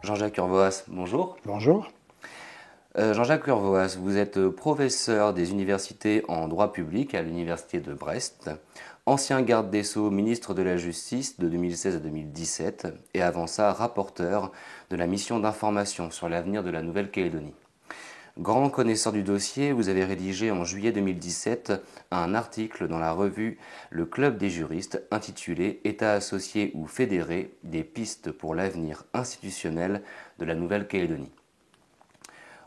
Jean-Jacques Urvoas, bonjour. Bonjour. Jean-Jacques Urvoas, vous êtes professeur des universités en droit public à l'université de Brest, ancien garde des Sceaux, ministre de la Justice de 2016 à 2017 et avant ça rapporteur de la mission d'information sur l'avenir de la Nouvelle-Calédonie. Grand connaisseur du dossier, vous avez rédigé en juillet 2017 un article dans la revue Le Club des juristes intitulé État associé ou fédéré, des pistes pour l'avenir institutionnel de la Nouvelle-Calédonie.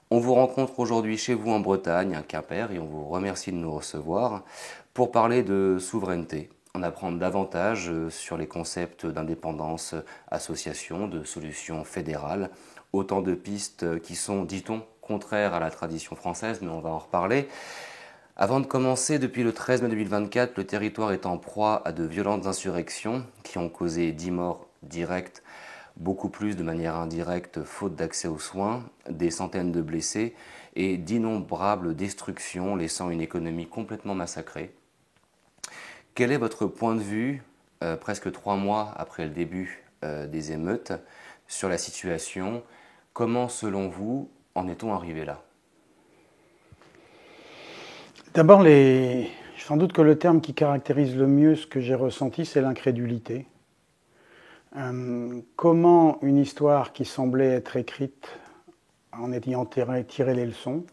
On vous rencontre aujourd'hui chez vous en Bretagne, à Quimper, et on vous remercie de nous recevoir pour parler de souveraineté, en apprendre davantage sur les concepts d'indépendance, association, de solutions fédérales, autant de pistes qui sont, dit-on, contraires à la tradition française, mais on va en reparler. Avant de commencer, depuis le 13 mai 2024, le territoire est en proie à de violentes insurrections qui ont causé 10 morts directes, beaucoup plus de manière indirecte faute d'accès aux soins, des centaines de blessés et d'innombrables destructions laissant une économie complètement massacrée. Quel est votre point de vue, presque 3 mois après le début des émeutes, sur la situation? Comment, selon vous, en est-on arrivé là? D'abord, sans doute que le terme qui caractérise le mieux ce que j'ai ressenti, c'est l'incrédulité. Comment une histoire qui semblait être écrite en ayant tiré les leçons,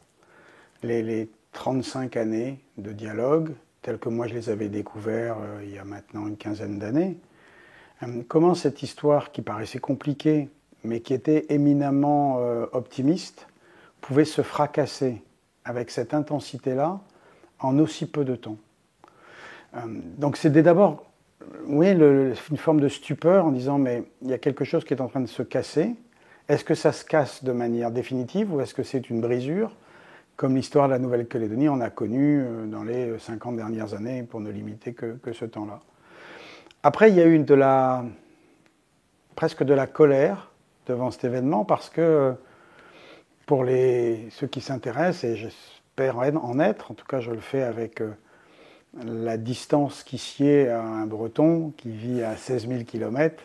les 35 années de dialogue, telles que moi je les avais découverts il y a maintenant une quinzaine d'années, comment cette histoire qui paraissait compliquée, mais qui était éminemment optimiste, pouvait se fracasser avec cette intensité-là en aussi peu de temps. Donc c'est d'abord, oui, une forme de stupeur en disant mais il y a quelque chose qui est en train de se casser. Est-ce que ça se casse de manière définitive ou est-ce que c'est une brisure, comme l'histoire de la Nouvelle-Calédonie on a connu dans les 50 dernières années, pour ne limiter que ce temps-là. Après, il y a eu presque de la colère devant cet événement parce que pour ceux qui s'intéressent, et j'espère en être, en tout cas je le fais avec la distance qui sied à un Breton qui vit à 16 000 km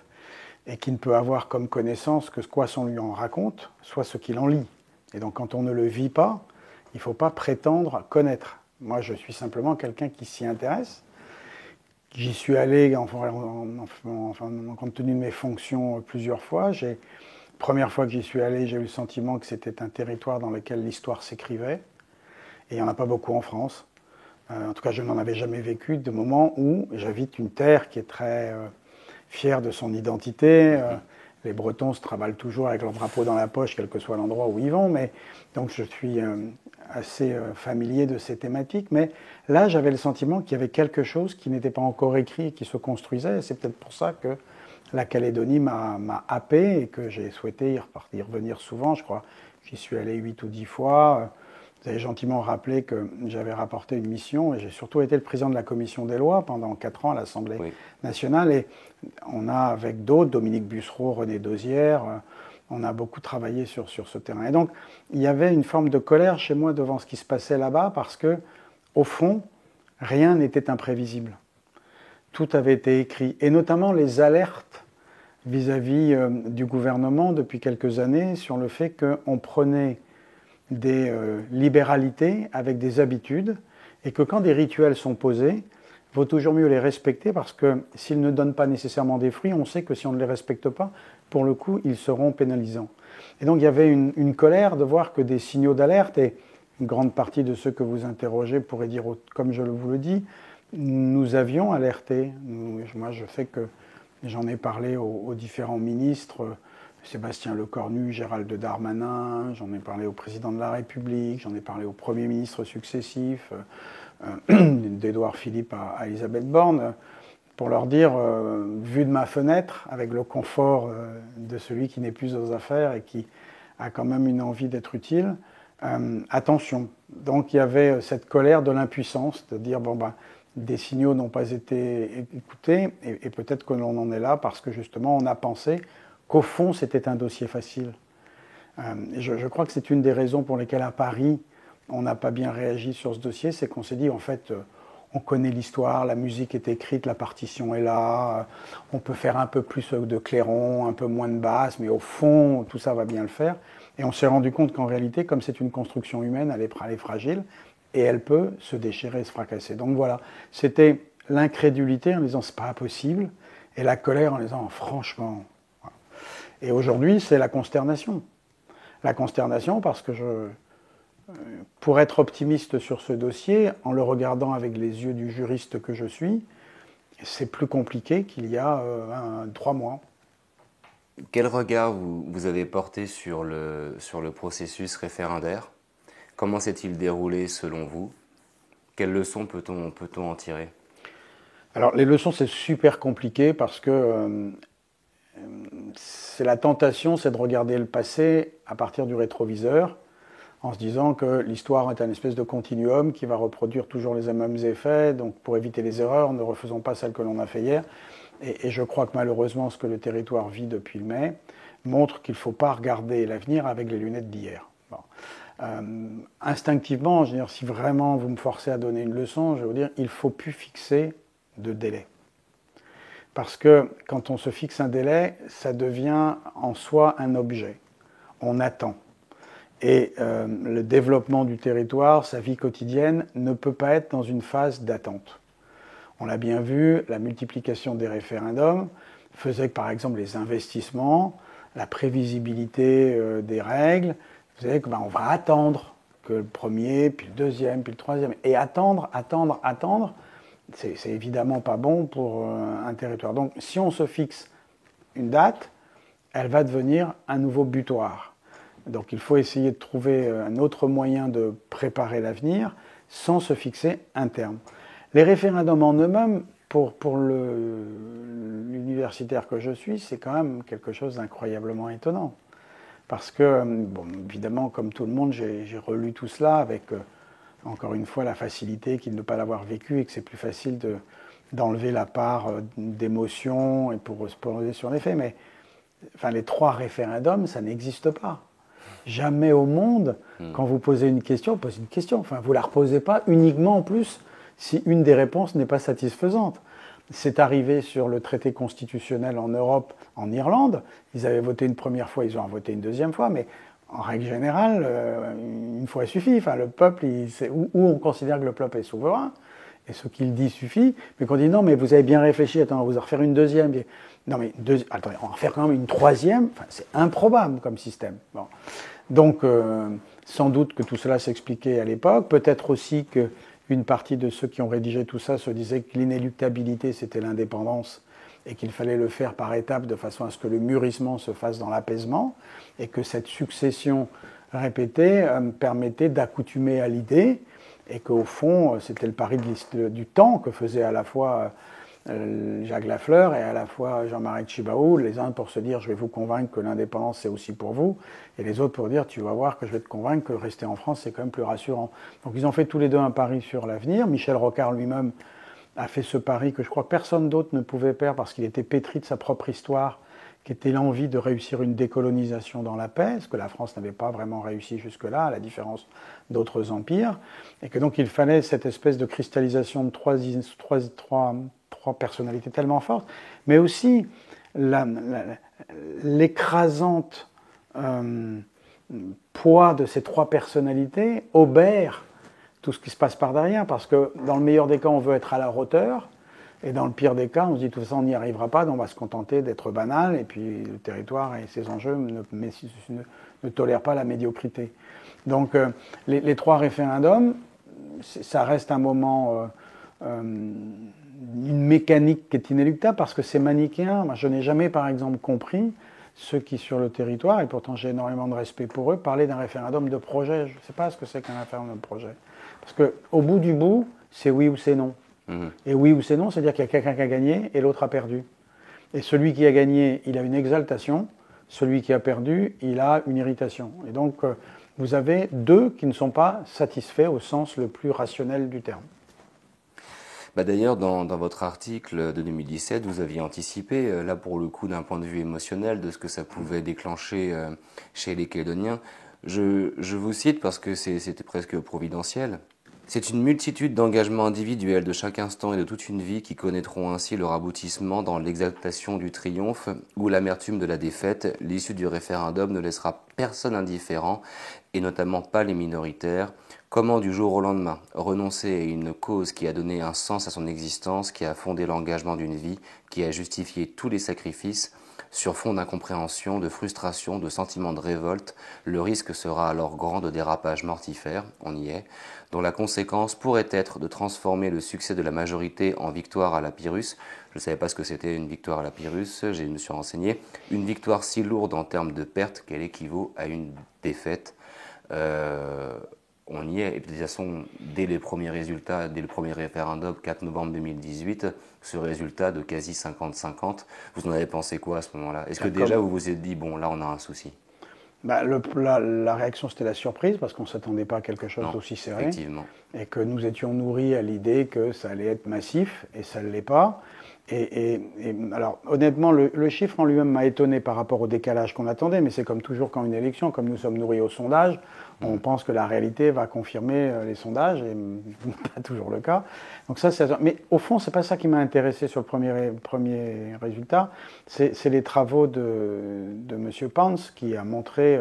et qui ne peut avoir comme connaissance que quoi on lui en raconte, soit ce qu'il en lit. Et donc quand on ne le vit pas, il ne faut pas prétendre connaître. Moi je suis simplement quelqu'un qui s'y intéresse. J'y suis allé, compte tenu de mes fonctions, plusieurs fois. Première fois que j'y suis allé, j'ai eu le sentiment que c'était un territoire dans lequel l'histoire s'écrivait. Et il n'y en a pas beaucoup en France. En tout cas, je n'en avais jamais vécu de moment où j'habite une terre qui est très fière de son identité. Les Bretons se travaillent toujours avec leur drapeau dans la poche, quel que soit l'endroit où ils vont. Mais, donc je suis assez familier de ces thématiques. Mais là, j'avais le sentiment qu'il y avait quelque chose qui n'était pas encore écrit et qui se construisait. Et c'est peut-être pour ça que la Calédonie m'a happé et que j'ai souhaité y revenir souvent. Je crois que j'y suis allé 8 ou 10 fois. Vous avez gentiment rappelé que j'avais rapporté une mission et j'ai surtout été le président de la commission des lois pendant 4 ans à l'Assemblée nationale. Et on a, avec d'autres, Dominique Bussereau, René Dosière, on a beaucoup travaillé sur ce terrain. Et donc, il y avait une forme de colère chez moi devant ce qui se passait là-bas parce que, au fond, rien n'était imprévisible. Tout avait été écrit, et notamment les alertes vis-à-vis du gouvernement depuis quelques années sur le fait qu'on prenait des libéralités avec des habitudes et que quand des rituels sont posés, il vaut toujours mieux les respecter parce que s'ils ne donnent pas nécessairement des fruits, on sait que si on ne les respecte pas, pour le coup, ils seront pénalisants. Et donc il y avait une colère de voir que des signaux d'alerte, et une grande partie de ceux que vous interrogez pourraient dire, comme je vous le dis, nous avions alerté. Moi, je sais que j'en ai parlé aux différents ministres, Sébastien Lecornu, Gérald Darmanin, j'en ai parlé au président de la République, j'en ai parlé aux premiers ministres successifs, d'Édouard Philippe à Elisabeth Borne, pour leur dire, vu de ma fenêtre, avec le confort de celui qui n'est plus aux affaires et qui a quand même une envie d'être utile, attention. Donc il y avait cette colère de l'impuissance, de dire, bon ben, des signaux n'ont pas été écoutés, et peut-être que l'on en est là parce que justement on a pensé qu'au fond c'était un dossier facile. Je crois que c'est une des raisons pour lesquelles à Paris on n'a pas bien réagi sur ce dossier, c'est qu'on s'est dit en fait on connaît l'histoire, la musique est écrite, la partition est là, on peut faire un peu plus de clairon, un peu moins de basse, mais au fond, tout ça va bien le faire. Et on s'est rendu compte qu'en réalité, comme c'est une construction humaine, elle est fragile, et elle peut se déchirer, se fracasser. Donc voilà, c'était l'incrédulité en disant c'est pas possible, et la colère en disant franchement. Voilà. Et aujourd'hui, c'est la consternation. La consternation parce que pour être optimiste sur ce dossier, en le regardant avec les yeux du juriste que je suis, c'est plus compliqué qu'il y a 3 mois. Quel regard vous avez porté sur le processus référendaire? Comment s'est-il déroulé selon vous? Quelles leçons peut-on en tirer? Alors les leçons, c'est super compliqué parce que c'est la tentation, c'est de regarder le passé à partir du rétroviseur, en se disant que l'histoire est un espèce de continuum qui va reproduire toujours les mêmes effets. Donc pour éviter les erreurs, ne refaisons pas celles que l'on a fait hier. Et je crois que malheureusement, ce que le territoire vit depuis le mai montre qu'il ne faut pas regarder l'avenir avec les lunettes d'hier. Bon. Instinctivement, je veux dire, si vraiment vous me forcez à donner une leçon, je vais vous dire, il ne faut plus fixer de délai. Parce que quand on se fixe un délai, ça devient en soi un objet. On attend. Et le développement du territoire, sa vie quotidienne, ne peut pas être dans une phase d'attente. On l'a bien vu, la multiplication des référendums faisait que, par exemple, les investissements, la prévisibilité des règles, faisait que on va attendre que le premier, puis le deuxième, puis le troisième. Et attendre, c'est évidemment pas bon pour un territoire. Donc, si on se fixe une date, elle va devenir un nouveau butoir. Donc, il faut essayer de trouver un autre moyen de préparer l'avenir sans se fixer un terme. Les référendums en eux-mêmes, pour l'universitaire que je suis, c'est quand même quelque chose d'incroyablement étonnant. Parce que, bon, évidemment, comme tout le monde, j'ai relu tout cela avec, encore une fois, la facilité qu'il ne pas l'avoir vécu et que c'est plus facile d'enlever la part d'émotion et pour se poser sur les faits. Mais enfin, les 3 référendums, ça n'existe pas. Jamais au monde, quand vous posez une question, vous posez une question. Enfin, vous ne la reposez pas uniquement en plus si une des réponses n'est pas satisfaisante. C'est arrivé sur le traité constitutionnel en Europe, en Irlande. Ils avaient voté une première fois, ils ont voté une deuxième fois, mais en règle générale, une fois suffit. Enfin, le peuple, où on considère que le peuple est souverain, et ce qu'il dit suffit, mais qu'on dit non, mais vous avez bien réfléchi, attends, on va vous en refaire une deuxième. Non, mais attendez, on va en refaire quand même une troisième. Enfin, c'est improbable comme système. Bon. Donc, sans doute que tout cela s'expliquait à l'époque. Peut-être aussi qu'une partie de ceux qui ont rédigé tout ça se disaient que l'inéluctabilité, c'était l'indépendance et qu'il fallait le faire par étapes de façon à ce que le mûrissement se fasse dans l'apaisement et que cette succession répétée permettait d'accoutumer à l'idée et qu'au fond, c'était le pari du temps que faisait à la fois Jacques Lafleur et à la fois Jean-Marie Tjibaou, les uns pour se dire je vais vous convaincre que l'indépendance c'est aussi pour vous, et les autres pour dire tu vas voir que je vais te convaincre que rester en France c'est quand même plus rassurant. Donc ils ont fait tous les deux un pari sur l'avenir. Michel Rocard lui-même a fait ce pari que je crois que personne d'autre ne pouvait faire parce qu'il était pétri de sa propre histoire, qui était l'envie de réussir une décolonisation dans la paix, ce que la France n'avait pas vraiment réussi jusque-là, à la différence d'autres empires, et que donc il fallait cette espèce de cristallisation de trois personnalités tellement fortes, mais aussi l'écrasante poids de ces 3 personnalités obère tout ce qui se passe par derrière, parce que dans le meilleur des cas, on veut être à la hauteur, et dans le pire des cas, on se dit tout ça, on n'y arrivera pas, donc on va se contenter d'être banal, et puis le territoire et ses enjeux ne tolèrent pas la médiocrité. Donc les 3 référendums, ça reste un moment, une mécanique qui est inéluctable, parce que c'est manichéen. Moi, je n'ai jamais, par exemple, compris ceux qui, sur le territoire, et pourtant j'ai énormément de respect pour eux, parlaient d'un référendum de projet. Je ne sais pas ce que c'est qu'un référendum de projet. Parce qu'au bout du bout, c'est oui ou c'est non. Et oui ou c'est non, c'est-à-dire qu'il y a quelqu'un qui a gagné et l'autre a perdu. Et celui qui a gagné, il a une exaltation. Celui qui a perdu, il a une irritation. Et donc, vous avez 2 qui ne sont pas satisfaits au sens le plus rationnel du terme. D'ailleurs, dans votre article de 2017, vous aviez anticipé, là pour le coup d'un point de vue émotionnel, de ce que ça pouvait déclencher chez les Calédoniens. Je vous cite parce que c'était presque providentiel. C'est une multitude d'engagements individuels de chaque instant et de toute une vie qui connaîtront ainsi leur aboutissement dans l'exaltation du triomphe ou l'amertume de la défaite. L'issue du référendum ne laissera personne indifférent, et notamment pas les minoritaires. Comment du jour au lendemain renoncer à une cause qui a donné un sens à son existence, qui a fondé l'engagement d'une vie, qui a justifié tous les sacrifices? Sur fond d'incompréhension, de frustration, de sentiments de révolte, le risque sera alors grand de dérapage mortifère, on y est, dont la conséquence pourrait être de transformer le succès de la majorité en victoire à la Pyrrhus. Je ne savais pas ce que c'était une victoire à la Pyrrhus, je me suis renseigné. Une victoire si lourde en termes de pertes qu'elle équivaut à une défaite. On y est, et de toute façon, dès les premiers résultats, dès le premier référendum, 4 novembre 2018, ce résultat de quasi 50-50, vous en avez pensé quoi à ce moment-là? Est-ce que déjà vous vous êtes dit, bon, là on a un souci? La réaction, c'était la surprise, parce qu'on ne s'attendait pas à quelque chose d'aussi serré. Effectivement. Et que nous étions nourris à l'idée que ça allait être massif, et ça ne l'est pas. Alors, honnêtement, le chiffre en lui-même m'a étonné par rapport au décalage qu'on attendait, mais c'est comme toujours quand une élection, comme nous sommes nourris au sondage, on pense que la réalité va confirmer les sondages, et pas toujours le cas. Donc ça, mais au fond, c'est pas ça qui m'a intéressé sur le premier résultat. C'est les travaux de M. Pence qui a montré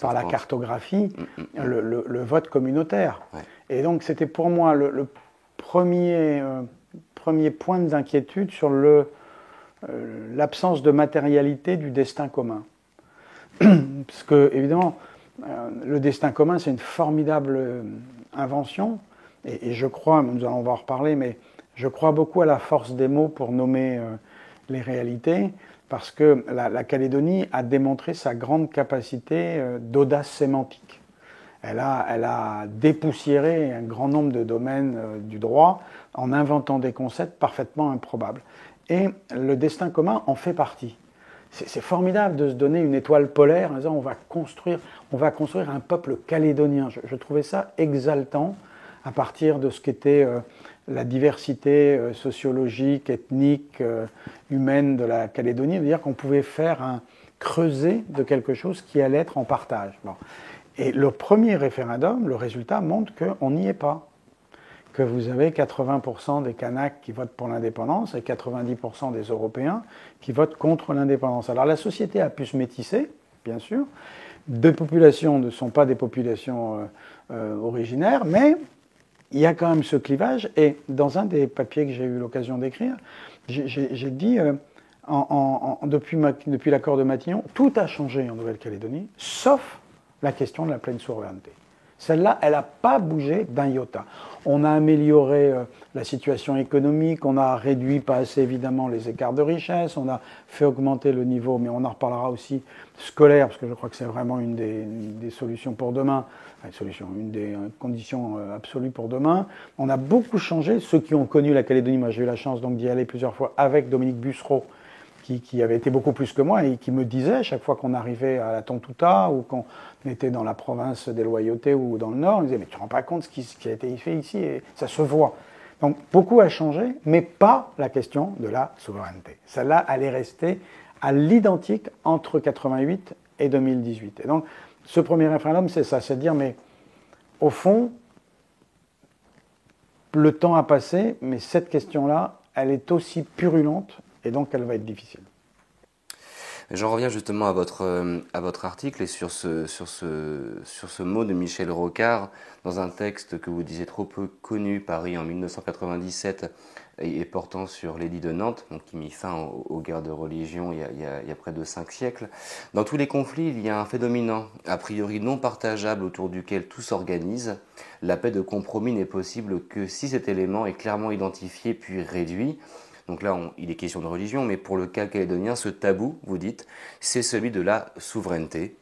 par la cartographie le vote communautaire. Ouais. Et donc c'était pour moi le premier point d'inquiétude sur l'absence de matérialité du destin commun. Parce que, évidemment, le destin commun, c'est une formidable invention, et je crois, on va en reparler, mais je crois beaucoup à la force des mots pour nommer les réalités, parce que la Calédonie a démontré sa grande capacité d'audace sémantique. Elle a dépoussiéré un grand nombre de domaines du droit en inventant des concepts parfaitement improbables. Et le destin commun en fait partie. C'est formidable de se donner une étoile polaire en disant on va construire un peuple calédonien. Je trouvais ça exaltant à partir de ce qu'était la diversité sociologique, ethnique, humaine de la Calédonie, de dire qu'on pouvait faire un creuset de quelque chose qui allait être en partage. Bon. Et le premier référendum, le résultat montre qu'on n'y est pas. Que vous avez 80% des Kanaks qui votent pour l'indépendance et 90% des Européens qui votent contre l'indépendance. Alors la société a pu se métisser, bien sûr. Deux populations ne sont pas des populations originaires, mais il y a quand même ce clivage. Et dans un des papiers que j'ai eu l'occasion d'écrire, j'ai dit, depuis l'accord de Matignon, tout a changé en Nouvelle-Calédonie, sauf la question de la pleine souveraineté. Celle-là, elle n'a pas bougé d'un iota. On a amélioré la situation économique, on a réduit pas assez évidemment les écarts de richesse, on a fait augmenter le niveau, mais on en reparlera aussi, scolaire, parce que je crois que c'est vraiment une des solutions pour demain, une des conditions absolues pour demain. On a beaucoup changé. Ceux qui ont connu la Calédonie, moi j'ai eu la chance donc d'y aller plusieurs fois avec Dominique Bussereau, qui avait été beaucoup plus que moi et qui me disait, à chaque fois qu'on arrivait à la Tontouta ou qu'on était dans la province des Loyautés ou dans le Nord, il me disait « mais tu ne te rends pas compte ce qui a été fait ici ?» et ça se voit. Donc beaucoup a changé, mais pas la question de la souveraineté. Celle-là, elle est restée à l'identique entre 88 et 2018. Et donc ce premier référendum, c'est ça, c'est de dire mais au fond, le temps a passé, mais cette question-là, elle est aussi purulente et donc elle va être difficile. J'en reviens justement à votre article et sur ce mot de Michel Rocard dans un texte que vous disiez trop peu connu, paru en 1997 et portant sur l'édit de Nantes, donc qui mit fin aux guerres de religion il y a près de 5 siècles. Dans tous les conflits, il y a un fait dominant, a priori non partageable, autour duquel tout s'organise. La paix de compromis n'est possible que si cet élément est clairement identifié puis réduit. Donc là, il est question de religion, mais pour le cas calédonien, ce tabou, vous dites, c'est celui de la souveraineté.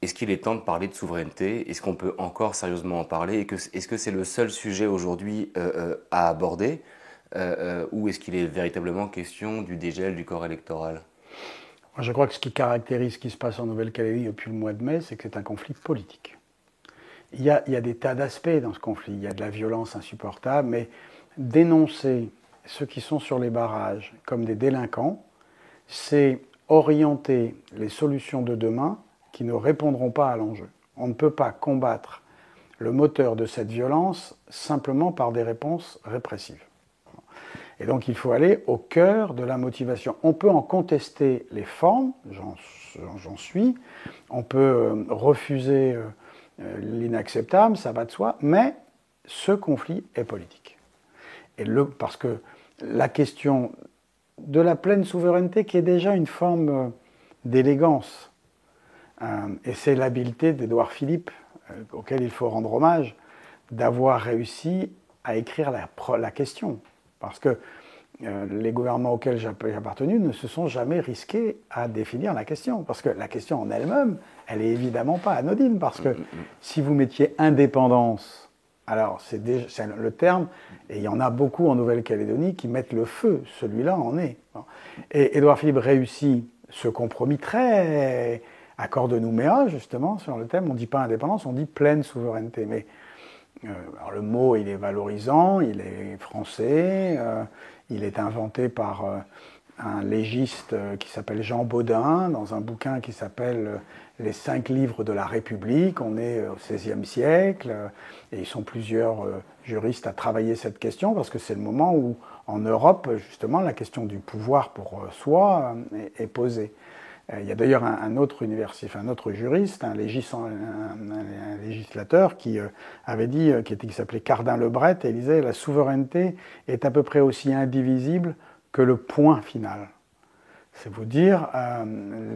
Est-ce qu'il est temps de parler de souveraineté? Est-ce qu'on peut encore sérieusement en parler? Est-ce que c'est le seul sujet aujourd'hui à aborder? Ou est-ce qu'il est véritablement question du dégel du corps électoral? Moi, je crois que ce qui caractérise ce qui se passe en Nouvelle-Calédonie depuis le mois de mai, c'est que c'est un conflit politique. Il y a des tas d'aspects dans ce conflit. Il y a de la violence insupportable, mais dénoncer ceux qui sont sur les barrages comme des délinquants, c'est orienter les solutions de demain qui ne répondront pas à l'enjeu. On ne peut pas combattre le moteur de cette violence simplement par des réponses répressives. Et donc il faut aller au cœur de la motivation. On peut en contester les formes, j'en suis, on peut refuser l'inacceptable, ça va de soi, mais ce conflit est politique. Parce que la question de la pleine souveraineté, qui est déjà une forme d'élégance, et c'est l'habileté d'Édouard Philippe, auquel il faut rendre hommage, d'avoir réussi à écrire la question. Parce que les gouvernements auxquels j'ai appartenu ne se sont jamais risqués à définir la question. Parce que la question en elle-même, elle n'est évidemment pas anodine. Parce que si vous mettiez indépendance, alors c'est le terme, et il y en a beaucoup en Nouvelle-Calédonie qui mettent le feu, celui-là en est. Et Édouard Philippe réussit ce compromis très accord de Nouméa, justement, sur le thème, on ne dit pas indépendance, on dit pleine souveraineté. Mais alors le mot, il est valorisant, il est français, il est inventé par un légiste qui s'appelle Jean Baudin, dans un bouquin qui s'appelle Les 5 livres de la République. On est au XVIe siècle, et ils sont plusieurs juristes à travailler cette question, parce que c'est le moment où, en Europe, justement, la question du pouvoir pour soi est posée. Il y a d'ailleurs un autre juriste, un législateur qui avait dit, qui s'appelait Cardin Lebret, et il disait « La souveraineté est à peu près aussi indivisible que le point final ». C'est vous dire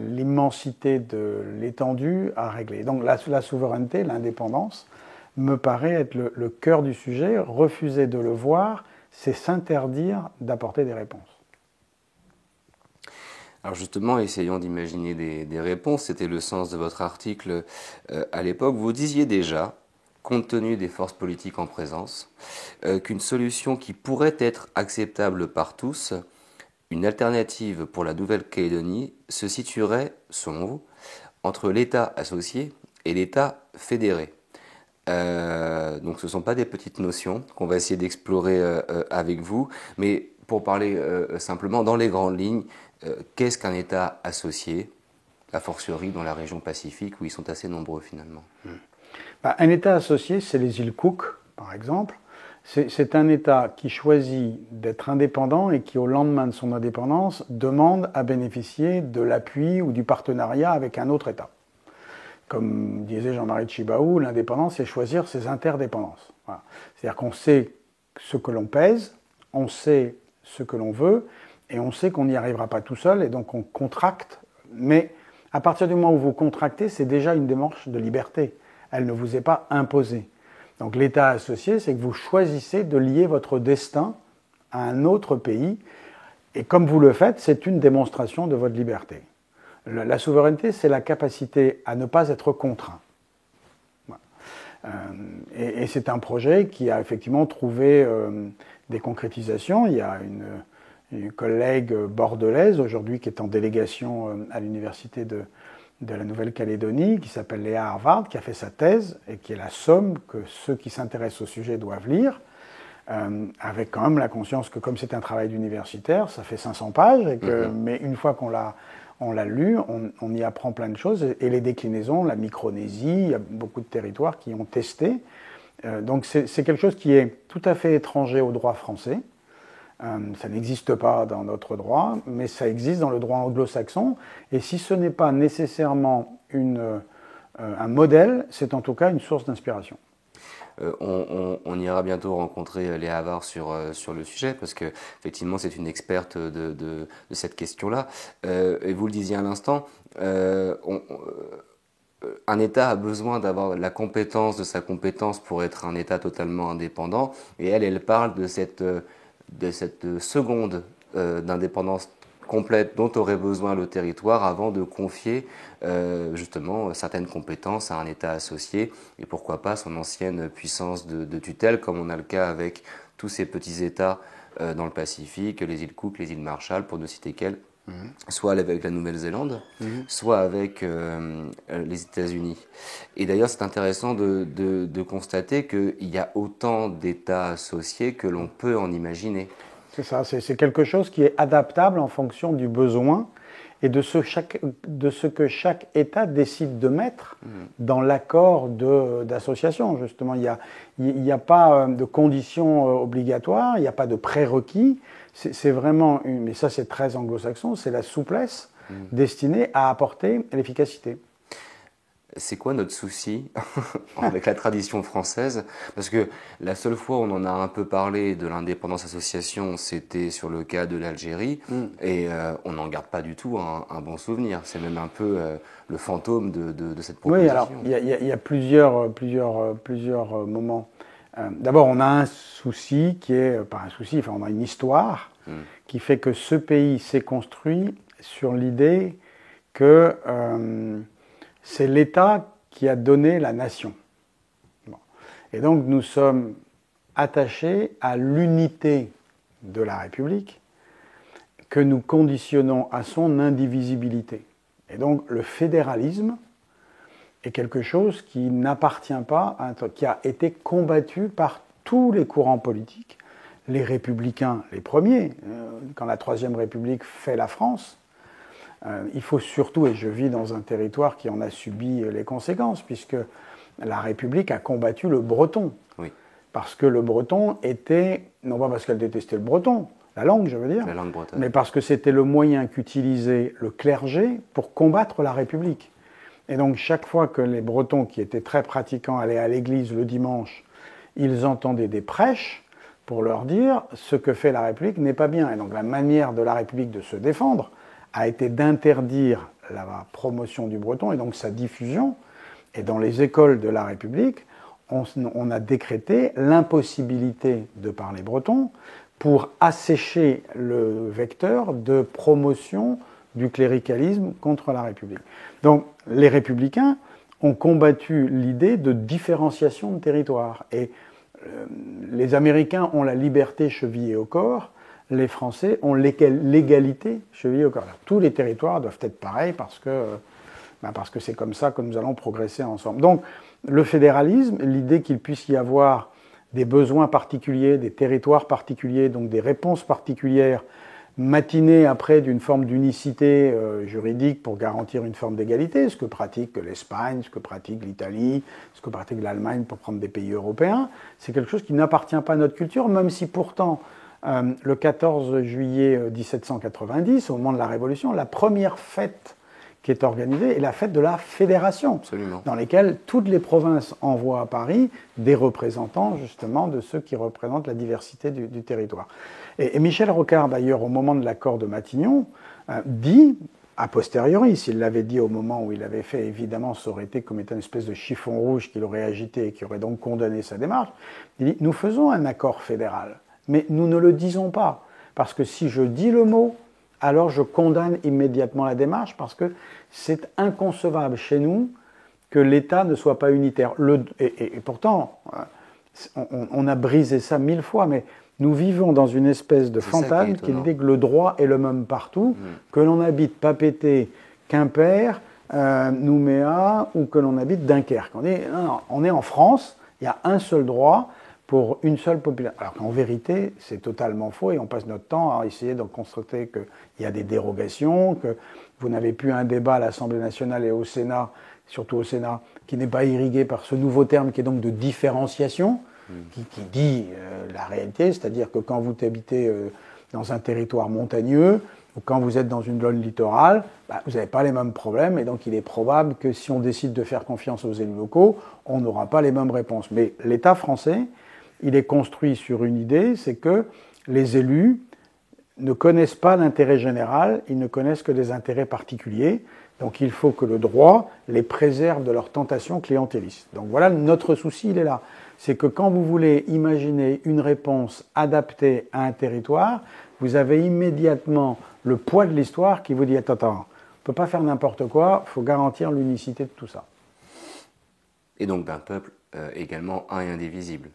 l'immensité de l'étendue à régler. Donc la souveraineté, l'indépendance, me paraît être le cœur du sujet. Refuser de le voir, c'est s'interdire d'apporter des réponses. Alors justement, essayons d'imaginer des réponses. C'était le sens de votre article à l'époque. Vous disiez déjà, compte tenu des forces politiques en présence, qu'une solution qui pourrait être acceptable par tous, une alternative pour la Nouvelle-Calédonie, se situerait, selon vous, entre l'État associé et l'État fédéré. Donc ce ne sont pas des petites notions qu'on va essayer d'explorer avec vous, mais pour parler simplement dans les grandes lignes, qu'est-ce qu'un État associé, a fortiori dans la région Pacifique où ils sont assez nombreux finalement? Un État associé, c'est les îles Cook, par exemple. C'est un État qui choisit d'être indépendant et qui, au lendemain de son indépendance, demande à bénéficier de l'appui ou du partenariat avec un autre État. Comme disait Jean-Marie Tjibaou, l'indépendance, c'est choisir ses interdépendances. Voilà. C'est-à-dire qu'on sait ce que l'on pèse, on sait ce que l'on veut, et on sait qu'on n'y arrivera pas tout seul, et donc on contracte. Mais à partir du moment où vous contractez, c'est déjà une démarche de liberté. Elle ne vous est pas imposée. Donc l'État associé, c'est que vous choisissez de lier votre destin à un autre pays, et comme vous le faites, c'est une démonstration de votre liberté. La souveraineté, c'est la capacité à ne pas être contraint. Et c'est un projet qui a effectivement trouvé des concrétisations. Il y a une collègue bordelaise aujourd'hui qui est en délégation à l'université de la Nouvelle-Calédonie, qui s'appelle Léa Harvard, qui a fait sa thèse et qui est la somme que ceux qui s'intéressent au sujet doivent lire, avec quand même la conscience que comme c'est un travail d'universitaire, ça fait 500 pages, mais une fois qu'on l'a lu, on y apprend plein de choses, et les déclinaisons, la Micronésie, il y a beaucoup de territoires qui ont testé. Donc c'est quelque chose qui est tout à fait étranger au droit français. Ça n'existe pas dans notre droit, mais ça existe dans le droit anglo-saxon. Et si ce n'est pas nécessairement un modèle, c'est en tout cas une source d'inspiration. On ira bientôt rencontrer Léa Havard sur le sujet, parce que effectivement c'est une experte de cette question-là. Et vous le disiez à l'instant, un État a besoin d'avoir la compétence de sa compétence pour être un État totalement indépendant. Et elle parle de cette seconde d'indépendance complète dont aurait besoin le territoire avant de confier justement certaines compétences à un État associé, et pourquoi pas son ancienne puissance de tutelle, comme on a le cas avec tous ces petits États dans le Pacifique, les îles Cook, les îles Marshall, pour ne citer qu'elles, soit avec la Nouvelle-Zélande, soit avec les États-Unis. Et d'ailleurs, c'est intéressant de constater qu'il y a autant d'États associés que l'on peut en imaginer. C'est ça, c'est quelque chose qui est adaptable en fonction du besoin. et de ce que chaque État décide de mettre dans l'accord d'association. Justement, il n'y a pas de conditions obligatoires, il n'y a pas de prérequis. C'est vraiment, mais ça c'est très anglo-saxon, c'est la souplesse destinée à apporter l'efficacité. C'est quoi notre souci avec la tradition française? Parce que la seule fois où on en a un peu parlé de l'indépendance association, c'était sur le cas de l'Algérie, et on n'en garde pas du tout un bon souvenir. C'est même un peu le fantôme de cette proposition. Oui, alors il y a plusieurs moments. D'abord, on a un souci qui est, pas un souci, enfin on a une histoire qui fait que ce pays s'est construit sur l'idée que c'est l'État qui a donné la nation. Bon. Et donc nous sommes attachés à l'unité de la République que nous conditionnons à son indivisibilité. Et donc le fédéralisme est quelque chose qui n'appartient pas, qui a été combattu par tous les courants politiques, les républicains les premiers, quand la Troisième République fait la France. Il faut surtout, et je vis dans un territoire qui en a subi les conséquences, puisque la République a combattu le breton. Oui. Parce que le breton était, non pas parce qu'elle détestait le breton, la langue je veux dire, la langue bretonne, mais parce que c'était le moyen qu'utilisait le clergé pour combattre la République. Et donc chaque fois que les Bretons, qui étaient très pratiquants, allaient à l'église le dimanche, ils entendaient des prêches pour leur dire ce que fait la République n'est pas bien. Et donc la manière de la République de se défendre a été d'interdire la promotion du breton et donc sa diffusion. Et dans les écoles de la République, on a décrété l'impossibilité de parler breton pour assécher le vecteur de promotion du cléricalisme contre la République. Donc les républicains ont combattu l'idée de différenciation de territoire. Et les Américains ont la liberté chevillée au corps, les Français ont l'égalité chevillée au corps. Alors, tous les territoires doivent être pareils parce que c'est comme ça que nous allons progresser ensemble. Donc le fédéralisme, l'idée qu'il puisse y avoir des besoins particuliers, des territoires particuliers, donc des réponses particulières, matinées après d'une forme d'unicité juridique pour garantir une forme d'égalité, ce que pratique l'Espagne, ce que pratique l'Italie, ce que pratique l'Allemagne pour prendre des pays européens, c'est quelque chose qui n'appartient pas à notre culture, même si pourtant le 14 juillet 1790, au moment de la Révolution, la première fête qui est organisée est la fête de la Fédération, absolument, dans laquelle toutes les provinces envoient à Paris des représentants justement de ceux qui représentent la diversité du territoire. Et Michel Rocard, d'ailleurs, au moment de l'accord de Matignon, dit, a posteriori, s'il l'avait dit au moment où il avait fait, évidemment, ça aurait été comme étant une espèce de chiffon rouge qu'il aurait agité et qui aurait donc condamné sa démarche, il dit, nous faisons un accord fédéral. Mais nous ne le disons pas, parce que si je dis le mot, alors je condamne immédiatement la démarche, parce que c'est inconcevable chez nous que l'État ne soit pas unitaire. Et pourtant, on a brisé ça 1000 fois, mais nous vivons dans une espèce de fantasme qui dit que le droit est le même partout, que l'on habite Papeete, Quimper, Nouméa, ou que l'on habite Dunkerque. On est en France, il y a un seul droit, pour une seule population. Alors qu'en vérité, c'est totalement faux et on passe notre temps à essayer de constater qu'il y a des dérogations, que vous n'avez plus un débat à l'Assemblée nationale et au Sénat, surtout au Sénat, qui n'est pas irrigué par ce nouveau terme qui est donc de différenciation, qui dit la réalité, c'est-à-dire que quand vous habitez dans un territoire montagneux, ou quand vous êtes dans une zone littorale, vous n'avez pas les mêmes problèmes et donc il est probable que si on décide de faire confiance aux élus locaux, on n'aura pas les mêmes réponses. Mais l'État français, il est construit sur une idée, c'est que les élus ne connaissent pas l'intérêt général, ils ne connaissent que des intérêts particuliers. Donc il faut que le droit les préserve de leurs tentations clientélistes. Donc voilà, notre souci, il est là. C'est que quand vous voulez imaginer une réponse adaptée à un territoire, vous avez immédiatement le poids de l'histoire qui vous dit « Attends, on ne peut pas faire n'importe quoi, il faut garantir l'unicité de tout ça. » Et donc d'un peuple également un et indivisible.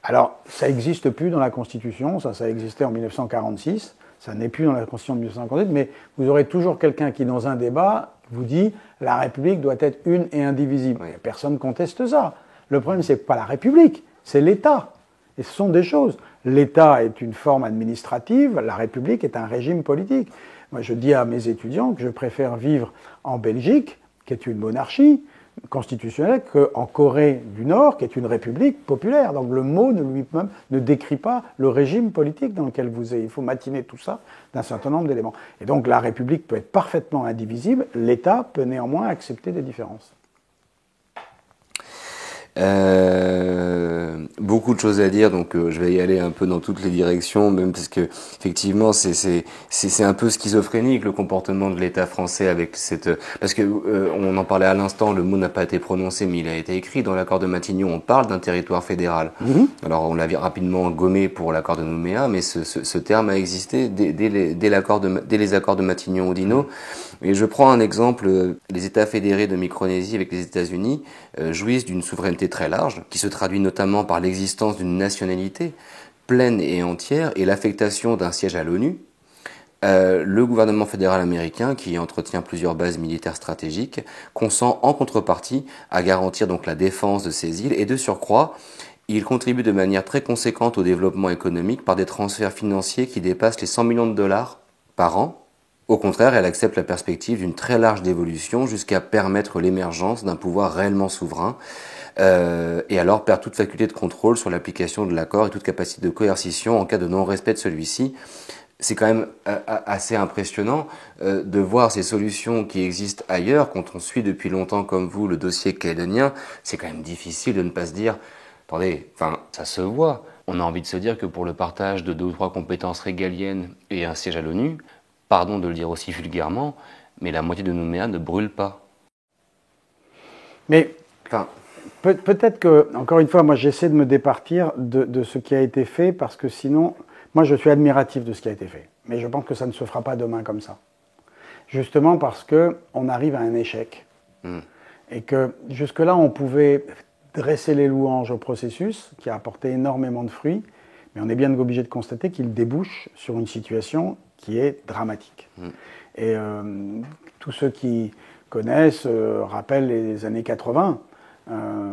Alors, ça n'existe plus dans la Constitution, ça existait en 1946, ça n'est plus dans la Constitution de 1948, mais vous aurez toujours quelqu'un qui, dans un débat, vous dit « la République doit être une et indivisible oui. ». Personne ne conteste ça. Le problème, c'est pas la République, c'est l'État. Et ce sont des choses. L'État est une forme administrative, la République est un régime politique. Moi, je dis à mes étudiants que je préfère vivre en Belgique, qui est une monarchie constitutionnelle, qu'en Corée du Nord, qui est une république populaire. Donc le mot lui-même ne décrit pas le régime politique dans lequel vous êtes. Il faut matiner tout ça d'un certain nombre d'éléments. Et donc la République peut être parfaitement indivisible, l'État peut néanmoins accepter des différences. Beaucoup de choses à dire, donc je vais y aller un peu dans toutes les directions, même parce que effectivement c'est un peu schizophrénique le comportement de l'État français avec cette, parce que on en parlait à l'instant, le mot n'a pas été prononcé mais il a été écrit dans l'accord de Matignon, on parle d'un territoire fédéral. Alors on l'avait rapidement gommé pour l'accord de Nouméa, mais ce terme a existé dès les accords de Matignon-Oudinot. Et je prends un exemple, les États fédérés de Micronésie avec les États-Unis jouissent d'une souveraineté très large, qui se traduit notamment par l'existence d'une nationalité pleine et entière et l'affectation d'un siège à l'ONU. Le gouvernement fédéral américain, qui entretient plusieurs bases militaires stratégiques, consent en contrepartie à garantir donc la défense de ces îles et de surcroît, il contribue de manière très conséquente au développement économique par des transferts financiers qui dépassent les 100 millions de dollars par an. Au contraire, elle accepte la perspective d'une très large dévolution jusqu'à permettre l'émergence d'un pouvoir réellement souverain et alors perd toute faculté de contrôle sur l'application de l'accord et toute capacité de coercition en cas de non-respect de celui-ci. C'est quand même assez impressionnant de voir ces solutions qui existent ailleurs. Quand on suit depuis longtemps comme vous le dossier calédonien, c'est quand même difficile de ne pas se dire « Attendez, enfin, ça se voit ». On a envie de se dire que pour le partage de 2 ou 3 compétences régaliennes et un siège à l'ONU, pardon de le dire aussi vulgairement, mais la moitié de Nouméa ne brûle pas. Mais peut-être que, encore une fois, moi j'essaie de me départir de ce qui a été fait, parce que sinon, moi je suis admiratif de ce qui a été fait. Mais je pense que ça ne se fera pas demain comme ça. Justement parce qu'on arrive à un échec. Et que jusque-là, on pouvait dresser les louanges au processus, qui a apporté énormément de fruits, mais on est bien obligé de constater qu'il débouche sur une situation qui est dramatique. Et tous ceux qui connaissent rappellent les années 80,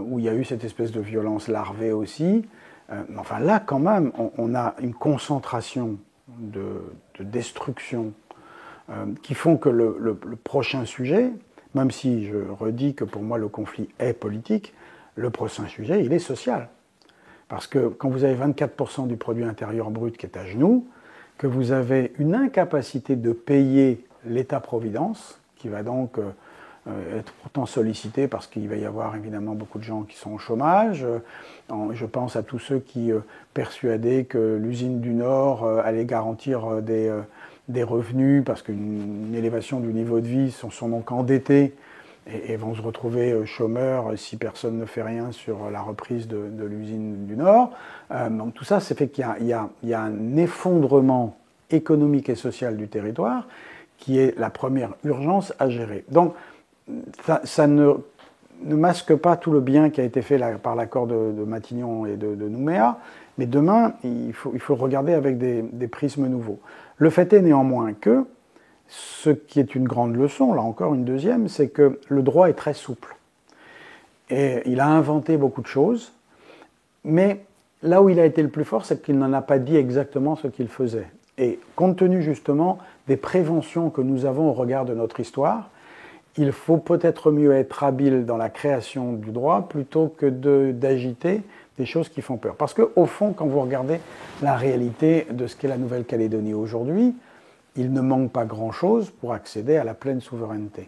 où il y a eu cette espèce de violence larvée aussi. Mais enfin là, quand même, on a une concentration de destruction qui font que le prochain sujet, même si je redis que pour moi le conflit est politique, le prochain sujet, il est social. Parce que quand vous avez 24% du produit intérieur brut qui est à genoux, que vous avez une incapacité de payer l'État-providence, qui va donc être pourtant sollicité parce qu'il va y avoir évidemment beaucoup de gens qui sont au chômage. Je pense à tous ceux qui persuadaient que l'usine du Nord allait garantir des revenus parce qu'une élévation du niveau de vie sont donc endettés et vont se retrouver chômeurs si personne ne fait rien sur la reprise de l'usine du Nord. Donc tout ça, c'est fait qu'il y a un effondrement économique et social du territoire qui est la première urgence à gérer. Donc ça ne masque pas tout le bien qui a été fait par l'accord de Matignon et de Nouméa, mais demain, il faut regarder avec des prismes nouveaux. Le fait est néanmoins que ce qui est une grande leçon, là encore une deuxième, c'est que le droit est très souple. Et il a inventé beaucoup de choses, mais là où il a été le plus fort, c'est qu'il n'en a pas dit exactement ce qu'il faisait. Et compte tenu justement des préventions que nous avons au regard de notre histoire, il faut peut-être mieux être habile dans la création du droit plutôt que d'agiter des choses qui font peur. Parce qu'au fond, quand vous regardez la réalité de ce qu'est la Nouvelle-Calédonie aujourd'hui, il ne manque pas grand-chose pour accéder à la pleine souveraineté.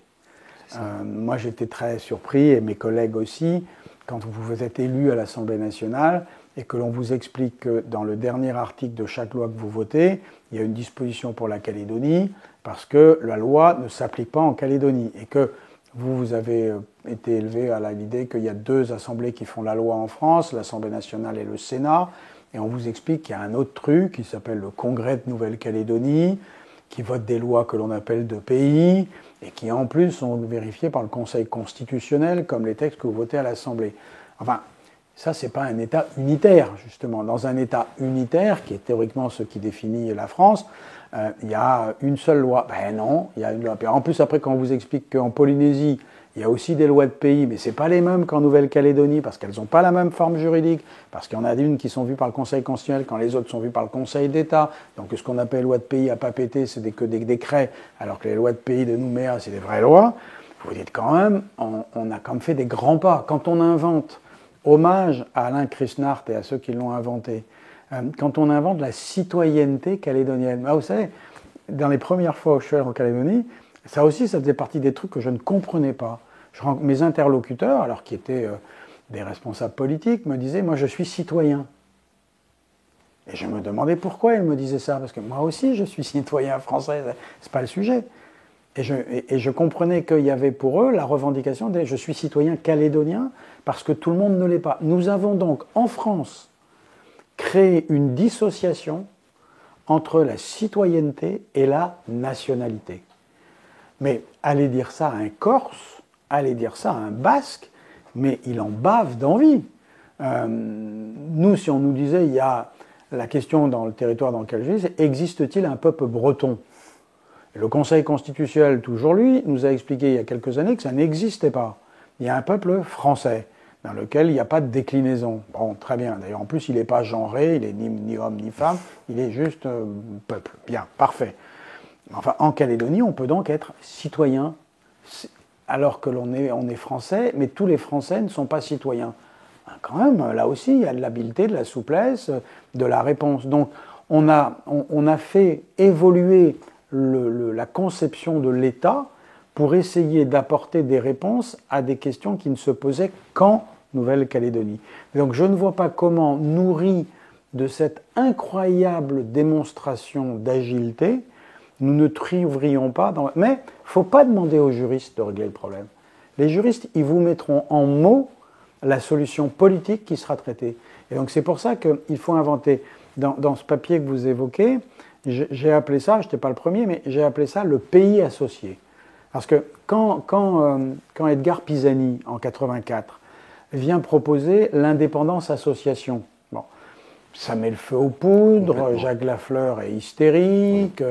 Moi, j'étais très surpris, et mes collègues aussi, quand vous êtes élu à l'Assemblée nationale et que l'on vous explique que dans le dernier article de chaque loi que vous votez, il y a une disposition pour la Calédonie, parce que la loi ne s'applique pas en Calédonie, et que vous avez été élevé à l'idée qu'il y a 2 assemblées qui font la loi en France, l'Assemblée nationale et le Sénat, et on vous explique qu'il y a un autre truc qui s'appelle le Congrès de Nouvelle-Calédonie, qui vote des lois que l'on appelle de pays, et qui en plus sont vérifiées par le Conseil constitutionnel, comme les textes que vous votez à l'Assemblée. Enfin, ça, c'est pas un État unitaire, justement. Dans un État unitaire, qui est théoriquement ce qui définit la France, il y a une seule loi. Ben non, il y a une loi. En plus, après, quand on vous explique qu'en Polynésie, Il y a aussi des lois de pays, mais ce n'est pas les mêmes qu'en Nouvelle-Calédonie, parce qu'elles n'ont pas la même forme juridique, parce qu'il y en a une qui sont vues par le Conseil constitutionnel, quand les autres sont vues par le Conseil d'État. Donc ce qu'on appelle loi de pays à pas péter, c'est que des décrets, alors que les lois de pays de Nouméa, c'est des vraies lois. Vous dites quand même, on a quand même fait des grands pas. Quand on invente, hommage à Alain Krishnart et à ceux qui l'ont inventé, quand on invente la citoyenneté calédonienne, vous savez, dans les premières fois où je suis allé en Calédonie, ça aussi, ça faisait partie des trucs que je ne comprenais pas. Mes interlocuteurs, alors qui étaient des responsables politiques, me disaient « moi je suis citoyen ». Et je me demandais pourquoi ils me disaient ça, parce que moi aussi je suis citoyen français, c'est pas le sujet. Et je comprenais qu'il y avait pour eux la revendication de « je suis citoyen calédonien » parce que tout le monde ne l'est pas. Nous avons donc en France créé une dissociation entre la citoyenneté et la nationalité. Mais aller dire ça à un Corse, aller dire ça à un Basque, mais il en bave d'envie. Nous, si on nous disait, il y a la question dans le territoire dans lequel je vis, c'est existe-t-il un peuple breton ? Et le Conseil constitutionnel, toujours lui, nous a expliqué il y a quelques années que ça n'existait pas. Il y a un peuple français, dans lequel il n'y a pas de déclinaison. Bon, très bien. D'ailleurs, en plus, il n'est pas genré, il n'est ni homme ni femme, il est juste peuple. Bien, parfait. Enfin, en Calédonie, on peut donc être citoyen, alors que on est français, mais tous les Français ne sont pas citoyens. Quand même, là aussi, il y a de l'habileté, de la souplesse, de la réponse. Donc, on a fait évoluer la conception de l'État pour essayer d'apporter des réponses à des questions qui ne se posaient qu'en Nouvelle-Calédonie. Donc, je ne vois pas comment, nourri de cette incroyable démonstration d'agilité, nous ne triompherions pas dans... Mais il ne faut pas demander aux juristes de régler le problème. Les juristes, ils vous mettront en mots la solution politique qui sera traitée. Et donc c'est pour ça qu'il faut inventer. Dans ce papier que vous évoquez, j'ai appelé ça, je n'étais pas le premier, mais j'ai appelé ça le pays associé. Parce que quand Edgar Pisani, en 84, vient proposer l'indépendance association, bon, ça met le feu aux poudres, Jacques Lafleur est hystérique,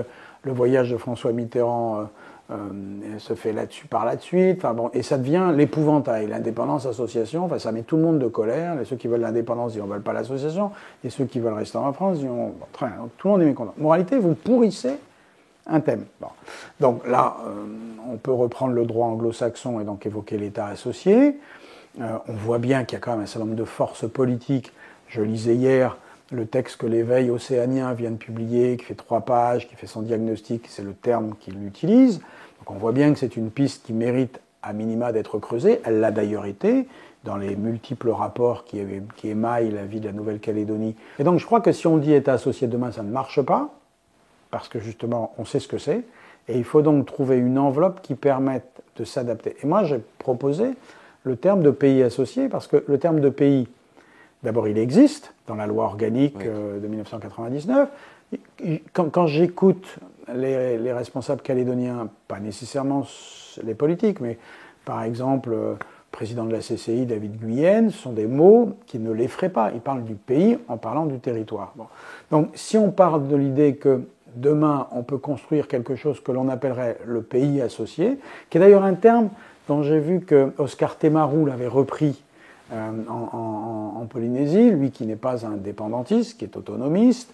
le voyage de François Mitterrand se fait là-dessus par la suite, enfin bon, et ça devient l'épouvantail. L'indépendance association, enfin, ça met tout le monde de colère. Ceux qui veulent l'indépendance, ils ne veulent pas l'association, et ceux qui veulent rester en France, ils ont... Bon, très bien, donc, tout le monde est mécontent. Moralité, vous pourrissez un thème. Bon. Donc là, on peut reprendre le droit anglo-saxon et donc évoquer l'État associé. On voit bien qu'il y a quand même un certain nombre de forces politiques. Je lisais hier le texte que l'Éveil océanien vient de publier, qui fait 3 pages, qui fait son diagnostic, c'est le terme qu'il utilise. Donc on voit bien que c'est une piste qui mérite à minima d'être creusée. Elle l'a d'ailleurs été dans les multiples rapports qui émaillent la vie de la Nouvelle-Calédonie. Et donc je crois que si on dit État associé demain, ça ne marche pas, parce que justement on sait ce que c'est, et il faut donc trouver une enveloppe qui permette de s'adapter. Et moi j'ai proposé le terme de pays associé, parce que le terme de pays, d'abord, il existe dans la loi organique de 1999. Quand j'écoute les responsables calédoniens, pas nécessairement les politiques, mais par exemple, le président de la CCI, David Guyenne, ce sont des mots qui ne l'effraient pas. Il parle du pays en parlant du territoire. Bon. Donc, si on parle de l'idée que demain, on peut construire quelque chose que l'on appellerait le pays associé, qui est d'ailleurs un terme dont j'ai vu que Oscar Temaru l'avait repris en Polynésie, lui qui n'est pas un indépendantiste, qui est autonomiste,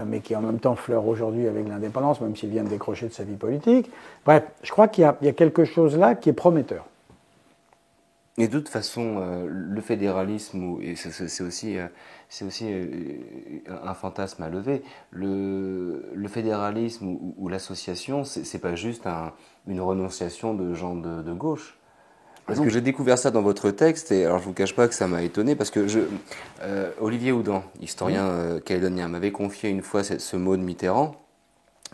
mais qui en même temps fleure aujourd'hui avec l'indépendance, même s'il vient de décrocher de sa vie politique. Bref, je crois qu'il y a quelque chose là qui est prometteur. Et de toute façon, le fédéralisme, c'est aussi un fantasme à lever, le fédéralisme ou l'association, c'est pas juste une renonciation de gens de gauche. Parce que j'ai découvert ça dans votre texte, et alors je vous cache pas que ça m'a étonné, parce que Olivier Houdan, historien calédonien, m'avait confié une fois ce mot de Mitterrand.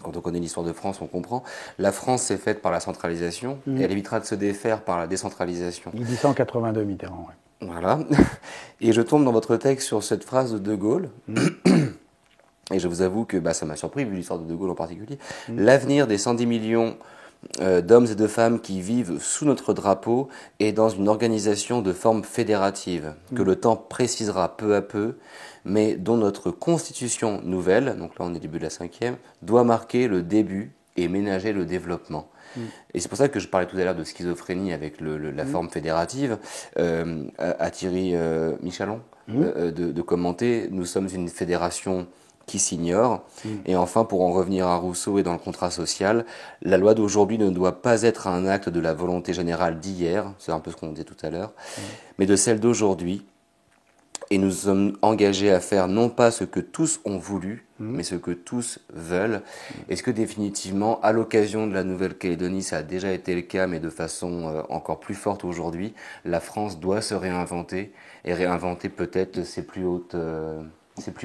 Quand on connaît l'histoire de France, on comprend. La France s'est faite par la centralisation, et elle évitera de se défaire par la décentralisation. Il dit ça en 82, Mitterrand, ouais. Voilà. Et je tombe dans votre texte sur cette phrase de De Gaulle. Et je vous avoue que ça m'a surpris, vu l'histoire de De Gaulle en particulier. L'avenir des 110 millions d'hommes et de femmes qui vivent sous notre drapeau est dans une organisation de forme fédérative, que le temps précisera peu à peu, mais dont notre constitution nouvelle, donc là on est au début de la 5e, doit marquer le début et ménager le développement. Et c'est pour ça que je parlais tout à l'heure de schizophrénie avec la forme fédérative. À Thierry Michalon de commenter, nous sommes une fédération qui s'ignore. Et enfin, pour en revenir à Rousseau et dans le contrat social, la loi d'aujourd'hui ne doit pas être un acte de la volonté générale d'hier, c'est un peu ce qu'on disait tout à l'heure, mais de celle d'aujourd'hui. Et nous sommes engagés à faire non pas ce que tous ont voulu, mais ce que tous veulent. Est-ce que définitivement, à l'occasion de la Nouvelle-Calédonie, ça a déjà été le cas, mais de façon encore plus forte aujourd'hui, la France doit se réinventer et réinventer peut-être ses plus hauts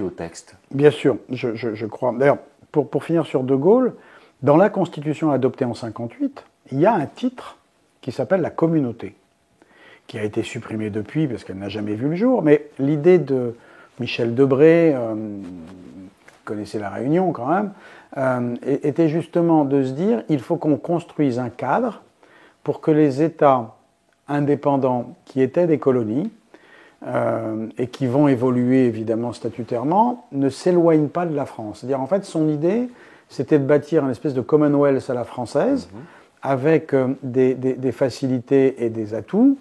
textes? Bien sûr, je crois. D'ailleurs, pour finir sur De Gaulle, dans la Constitution adoptée en 1958, il y a un titre qui s'appelle la communauté, qui a été supprimée depuis parce qu'elle n'a jamais vu le jour. Mais l'idée de Michel Debré, connaissez la Réunion quand même, était justement de se dire il faut qu'on construise un cadre pour que les États indépendants qui étaient des colonies et qui vont évoluer évidemment statutairement ne s'éloignent pas de la France. C'est-à-dire en fait son idée c'était de bâtir une espèce de Commonwealth à la française avec des facilités et des atouts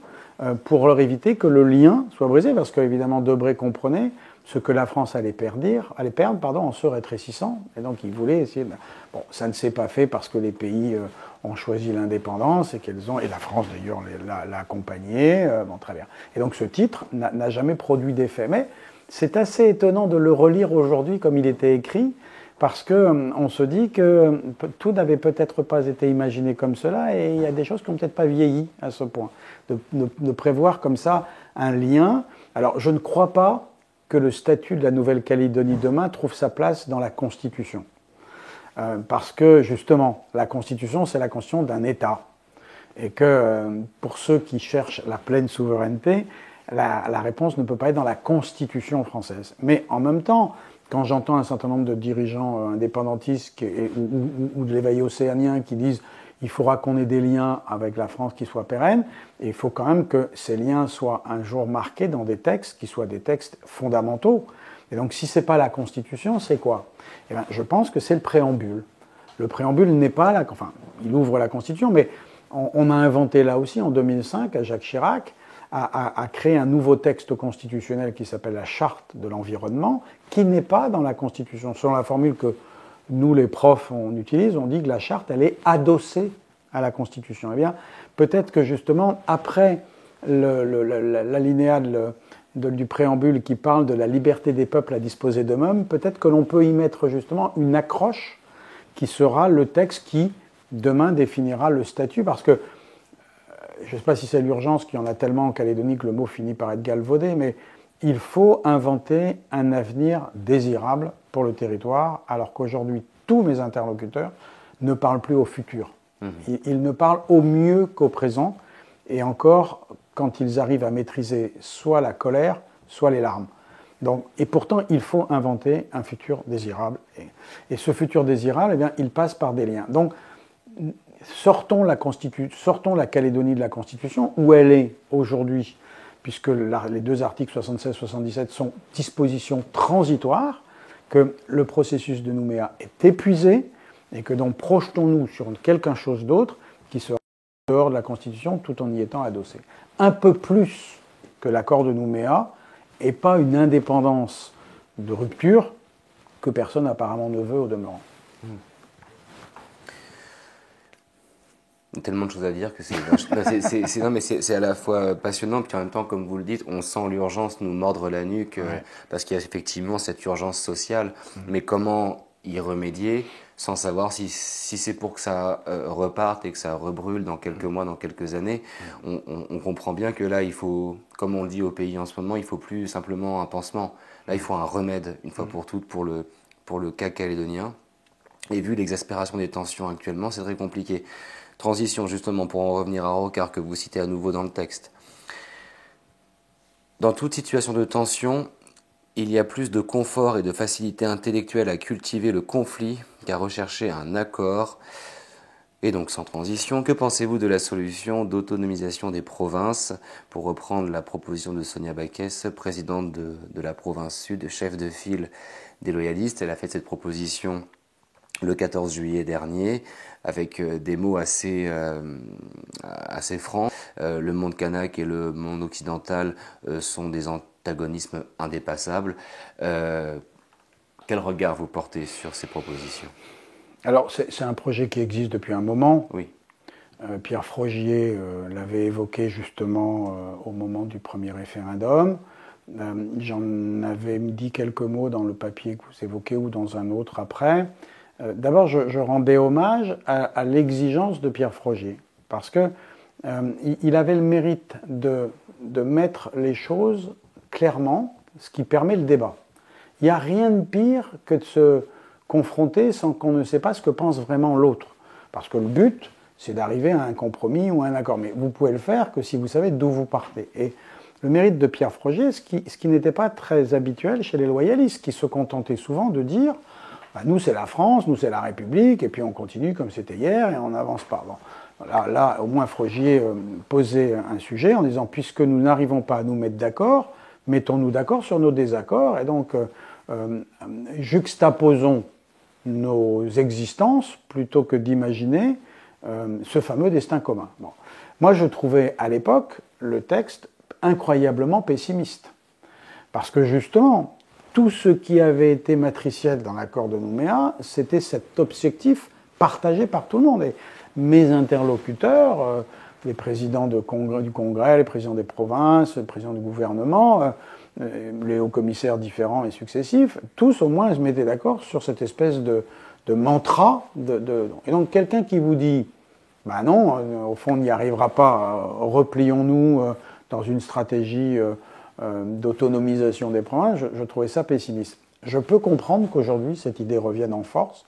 pour leur éviter que le lien soit brisé, parce qu'évidemment Debré comprenait ce que la France allait perdre en se rétrécissant, et donc il voulait essayer... Bon, ça ne s'est pas fait parce que les pays ont choisi l'indépendance, et la France d'ailleurs l'a accompagné, bon très bien. Et donc ce titre n'a jamais produit d'effet, mais c'est assez étonnant de le relire aujourd'hui comme il était écrit, parce qu'on se dit que tout n'avait peut-être pas été imaginé comme cela, et il y a des choses qui n'ont peut-être pas vieilli à ce point. De prévoir comme ça un lien. Alors je ne crois pas que le statut de la Nouvelle-Calédonie demain trouve sa place dans la Constitution. Parce que justement, la Constitution, c'est la constitution d'un État. Et que pour ceux qui cherchent la pleine souveraineté, la réponse ne peut pas être dans la Constitution française. Mais en même temps, quand j'entends un certain nombre de dirigeants indépendantistes ou de l'éveil océanien qui disent il faudra qu'on ait des liens avec la France qui soient pérennes, et il faut quand même que ces liens soient un jour marqués dans des textes qui soient des textes fondamentaux. Et donc si ce n'est pas la Constitution, c'est quoi? Eh bien, je pense que c'est le préambule. Le préambule n'est pas là, enfin, il ouvre la Constitution, mais on a inventé là aussi, en 2005, à Jacques Chirac, à créer un nouveau texte constitutionnel qui s'appelle la Charte de l'environnement, qui n'est pas dans la Constitution. Selon la formule que nous, les profs, on utilise, on dit que la Charte, elle est adossée à la Constitution. Eh bien, peut-être que justement, après l'alinéa du préambule qui parle de la liberté des peuples à disposer d'eux-mêmes, peut-être que l'on peut y mettre justement une accroche qui sera le texte qui, demain, définira le statut, parce que je ne sais pas si c'est l'urgence, qu'il y en a tellement en Calédonie que le mot finit par être galvaudé, mais il faut inventer un avenir désirable pour le territoire, alors qu'aujourd'hui, tous mes interlocuteurs ne parlent plus au futur. Ils ne parlent au mieux qu'au présent, et encore quand ils arrivent à maîtriser soit la colère, soit les larmes. Donc, et pourtant, il faut inventer un futur désirable. Et ce futur désirable, eh bien, il passe par des liens. Donc, sortons la Calédonie de la Constitution, où elle est aujourd'hui, puisque les deux articles 76-77 sont dispositions transitoires, que le processus de Nouméa est épuisé, et que donc projetons-nous sur quelque chose d'autre qui sera dehors de la Constitution tout en y étant adossé. Un peu plus que l'accord de Nouméa, et pas une indépendance de rupture que personne apparemment ne veut au demeurant. Tellement de choses à dire que c'est à la fois passionnant, puis en même temps, comme vous le dites, on sent l'urgence nous mordre la nuque, parce qu'il y a effectivement cette urgence sociale. Mais comment y remédier sans savoir si c'est pour que ça reparte et que ça rebrûle dans quelques mois, dans quelques années? On comprend bien que là, il faut, comme on le dit au pays en ce moment, il ne faut plus simplement un pansement. Là, il faut un remède, une fois pour toutes, pour le cas calédonien. Et vu l'exaspération des tensions actuellement, c'est très compliqué. Transition, justement, pour en revenir à Rocard, que vous citez à nouveau dans le texte. Dans toute situation de tension, il y a plus de confort et de facilité intellectuelle à cultiver le conflit qu'à rechercher un accord. Et donc, sans transition, que pensez-vous de la solution d'autonomisation des provinces, pour reprendre la proposition de Sonia Backès, présidente de la province sud, chef de file des loyalistes? Elle a fait cette proposition le 14 juillet dernier, avec des mots assez francs. Le monde kanak et le monde occidental sont des antagonismes indépassables. Quel regard vous portez sur ces propositions? Alors, c'est un projet qui existe depuis un moment. Oui. Pierre Frogier l'avait évoqué justement au moment du premier référendum. J'en avais dit quelques mots dans le papier que vous évoquez ou dans un autre après. D'abord, je rendais hommage à l'exigence de Pierre Frogier, parce que il avait le mérite de mettre les choses clairement, ce qui permet le débat. Il n'y a rien de pire que de se confronter sans qu'on ne sait pas ce que pense vraiment l'autre. Parce que le but, c'est d'arriver à un compromis ou à un accord. Mais vous pouvez le faire que si vous savez d'où vous partez. Et le mérite de Pierre Frogier, ce qui n'était pas très habituel chez les loyalistes, qui se contentaient souvent de dire bah, nous c'est la France, nous c'est la République, et puis on continue comme c'était hier et on n'avance pas. Bon. Là, au moins, Frogier posait un sujet en disant puisque nous n'arrivons pas à nous mettre d'accord, mettons-nous d'accord sur nos désaccords, et donc juxtaposons nos existences plutôt que d'imaginer ce fameux destin commun. Bon. Moi, je trouvais à l'époque le texte incroyablement pessimiste. Parce que justement, tout ce qui avait été matriciel dans l'accord de Nouméa, c'était cet objectif partagé par tout le monde. Et mes interlocuteurs, les présidents du Congrès, les présidents des provinces, les présidents du gouvernement, les hauts-commissaires différents et successifs, tous au moins se mettaient d'accord sur cette espèce de mantra. Et donc quelqu'un qui vous dit ben non, au fond on n'y arrivera pas, replions-nous dans une stratégie d'autonomisation des provinces, je trouvais ça pessimiste. Je peux comprendre qu'aujourd'hui cette idée revienne en force,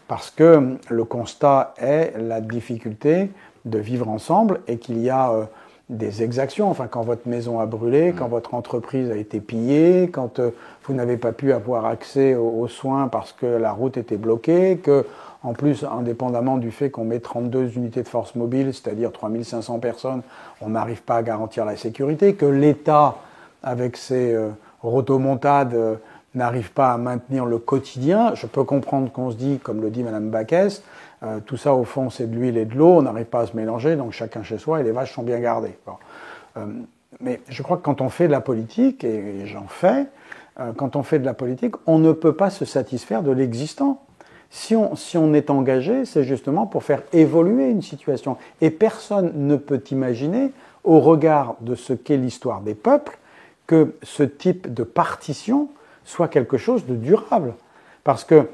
parce que le constat est la difficulté de vivre ensemble et qu'il y a des exactions. Enfin, quand votre maison a brûlé, quand votre entreprise a été pillée, quand vous n'avez pas pu avoir accès aux soins parce que la route était bloquée, que, en plus, indépendamment du fait qu'on met 32 unités de force mobile, c'est-à-dire 3500 personnes, on n'arrive pas à garantir la sécurité, que l'État, avec ses rotomontades, n'arrive pas à maintenir le quotidien. Je peux comprendre qu'on se dit, comme le dit Mme Baquès, tout ça au fond c'est de l'huile et de l'eau, on n'arrive pas à se mélanger, donc chacun chez soi et les vaches sont bien gardées. Bon. Mais je crois que quand on fait de la politique, et j'en fais, quand on fait de la politique, on ne peut pas se satisfaire de l'existant. Si on est engagé, c'est justement pour faire évoluer une situation. Et personne ne peut imaginer, au regard de ce qu'est l'histoire des peuples, que ce type de partition soit quelque chose de durable. Parce que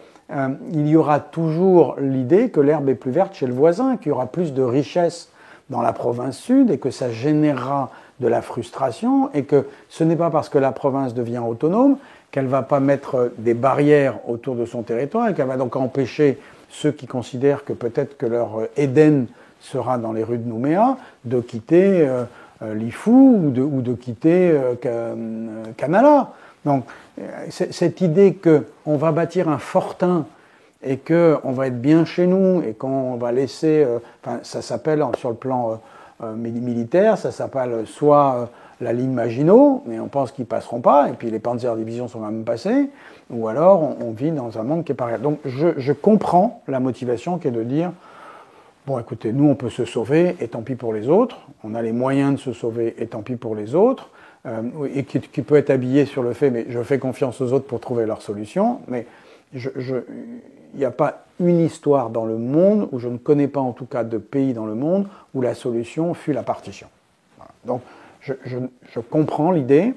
il y aura toujours l'idée que l'herbe est plus verte chez le voisin, qu'il y aura plus de richesse dans la province sud et que ça générera de la frustration et que ce n'est pas parce que la province devient autonome qu'elle ne va pas mettre des barrières autour de son territoire et qu'elle va donc empêcher ceux qui considèrent que peut-être que leur Éden sera dans les rues de Nouméa de quitter Lifou ou de quitter Canala. Donc, cette idée qu'on va bâtir un fortin et qu'on va être bien chez nous et qu'on va laisser... ça s'appelle, sur le plan militaire, ça s'appelle soit la ligne Maginot, mais on pense qu'ils ne passeront pas, et puis les Panzer-Divisions sont même passés, ou alors on vit dans un monde qui est pareil. Donc je comprends la motivation qui est de dire, bon écoutez, nous on peut se sauver, et tant pis pour les autres, on a les moyens de se sauver, et tant pis pour les autres, et qui peut être habillé sur le fait, mais je fais confiance aux autres pour trouver leur solution, mais il n'y a pas une histoire dans le monde, ou je ne connais pas en tout cas de pays dans le monde, où la solution fut la partition. Voilà. Donc je comprends l'idée,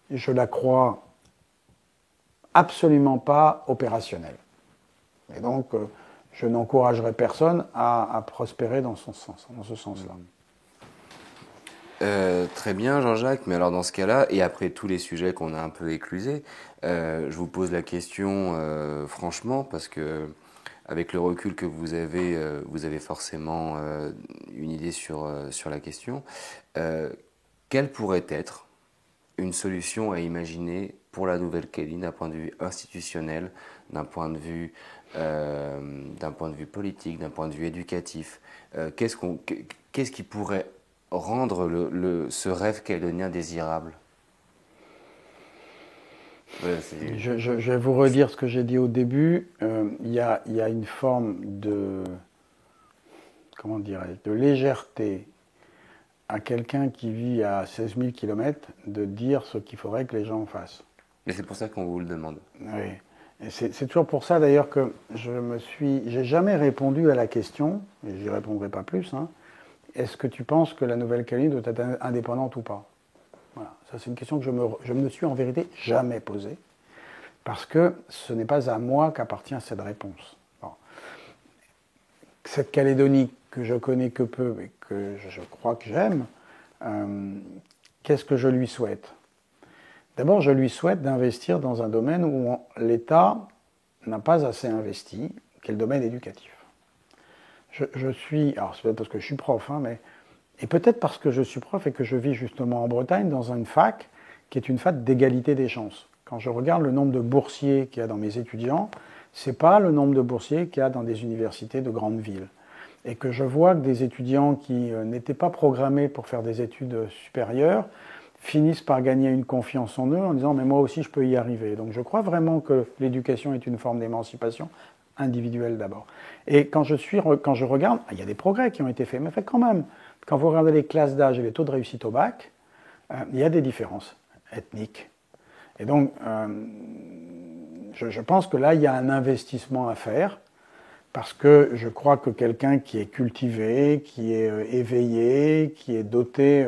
je la crois absolument pas opérationnelle. Et donc je n'encouragerai personne à prospérer dans ce sens-là. Très bien Jean-Jacques, mais alors dans ce cas-là, et après tous les sujets qu'on a un peu éclusés, je vous pose la question franchement, parce que avec le recul que vous avez forcément une idée sur la question. Quelle pourrait être une solution à imaginer pour la Nouvelle-Calédonie d'un point de vue institutionnel, d'un point de vue politique, d'un point de vue éducatif? Qu'est-ce qui pourrait rendre ce rêve calédonien désirable? Ouais, je vais vous redire ce que j'ai dit au début. Il y a une forme comment dirais-je, de légèreté à quelqu'un qui vit à 16 000 km de dire ce qu'il faudrait que les gens fassent. Et c'est pour ça qu'on vous le demande. Oui. Et c'est toujours pour ça d'ailleurs que j'ai jamais répondu à la question, et j'y répondrai pas plus, hein, est-ce que tu penses que la Nouvelle-Calédonie doit être indépendante ou pas? Voilà. Ça, c'est une question que je me suis en vérité jamais posée, parce que ce n'est pas à moi qu'appartient cette réponse. Bon. Cette Calédonie que je connais que peu, mais que je crois que j'aime, qu'est-ce que je lui souhaite? D'abord, je lui souhaite d'investir dans un domaine où l'État n'a pas assez investi, qui est le domaine éducatif. Je suis, alors c'est peut-être parce que je suis prof, hein, et peut-être parce que je suis prof et que je vis justement en Bretagne dans une fac qui est une fac d'égalité des chances. Quand je regarde le nombre de boursiers qu'il y a dans mes étudiants, ce n'est pas le nombre de boursiers qu'il y a dans des universités de grandes villes. Et que je vois que des étudiants qui n'étaient pas programmés pour faire des études supérieures finissent par gagner une confiance en eux en disant « mais moi aussi je peux y arriver ». Donc je crois vraiment que l'éducation est une forme d'émancipation individuelle d'abord. Et quand je regarde, il y a des progrès qui ont été faits, mais quand même, quand vous regardez les classes d'âge et les taux de réussite au bac, il y a des différences ethniques. Et donc, je pense que là, il y a un investissement à faire, parce que je crois que quelqu'un qui est cultivé, qui est éveillé, qui est doté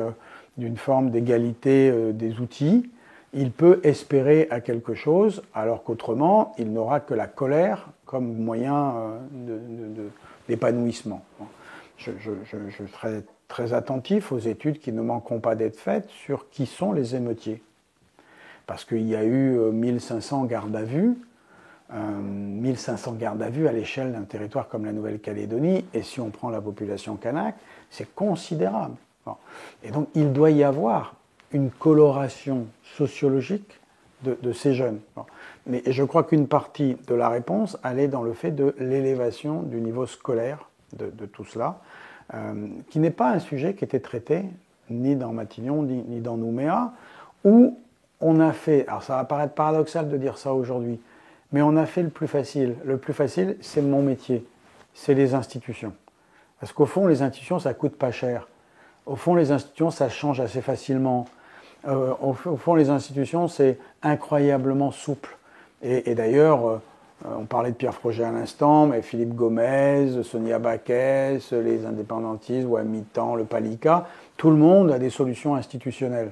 d'une forme d'égalité des outils, il peut espérer à quelque chose, alors qu'autrement, il n'aura que la colère comme moyen d'épanouissement. Je serai très attentif aux études qui ne manqueront pas d'être faites sur qui sont les émeutiers. Parce qu'il y a eu 1500 gardes à vue, 1500 gardes à vue à l'échelle d'un territoire comme la Nouvelle-Calédonie, et si on prend la population kanak, c'est considérable. Bon. Et donc il doit y avoir une coloration sociologique de ces jeunes. Bon. Mais je crois qu'une partie de la réponse, elle est dans le fait de l'élévation du niveau scolaire de tout cela, qui n'est pas un sujet qui était traité ni dans Matignon, ni dans Nouméa, où on a fait, alors ça va paraître paradoxal de dire ça aujourd'hui, mais on a fait le plus facile. Le plus facile, c'est mon métier, c'est les institutions. Parce qu'au fond, les institutions, ça coûte pas cher. Au fond, les institutions, ça change assez facilement. Au fond, les institutions, c'est incroyablement souple. Et d'ailleurs, on parlait de Pierre Froger à l'instant, mais Philippe Gomez, Sonia Baquès, les indépendantistes, Ouamitan, le Palika, tout le monde a des solutions institutionnelles.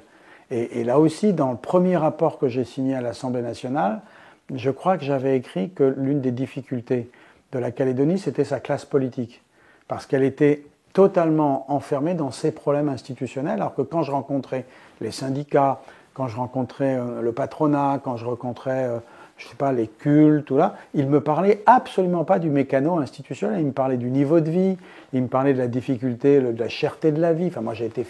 Et là aussi, dans le premier rapport que j'ai signé à l'Assemblée nationale, je crois que j'avais écrit que l'une des difficultés de la Calédonie, c'était sa classe politique. Parce qu'elle était totalement enfermée dans ses problèmes institutionnels, alors que quand je rencontrais les syndicats, quand je rencontrais le patronat, quand je rencontrais, je sais pas, les cultes, tout là, ils me parlaient absolument pas du mécano institutionnel, ils me parlaient du niveau de vie, ils me parlaient de la difficulté, de la cherté de la vie. Enfin, moi, j'ai été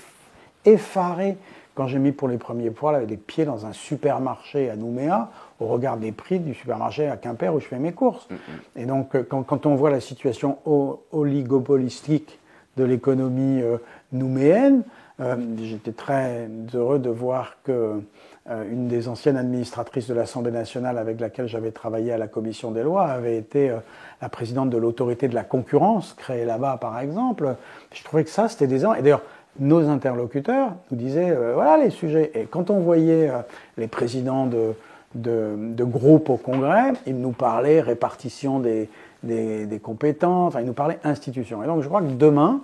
effaré quand j'ai mis pour les premiers fois les pieds dans un supermarché à Nouméa, au regard des prix du supermarché à Quimper où je fais mes courses. Et donc, quand on voit la situation oligopolistique de l'économie nouméenne, j'étais très heureux de voir que une des anciennes administratrices de l'Assemblée nationale avec laquelle j'avais travaillé à la commission des lois avait été la présidente de l'autorité de la concurrence, créée là-bas par exemple. Je trouvais que ça, c'était des... Et d'ailleurs, nos interlocuteurs nous disaient, voilà les sujets. Et quand on voyait les présidents de groupes au Congrès, ils nous parlaient répartition des compétences, enfin ils nous parlaient institution. Et donc je crois que demain,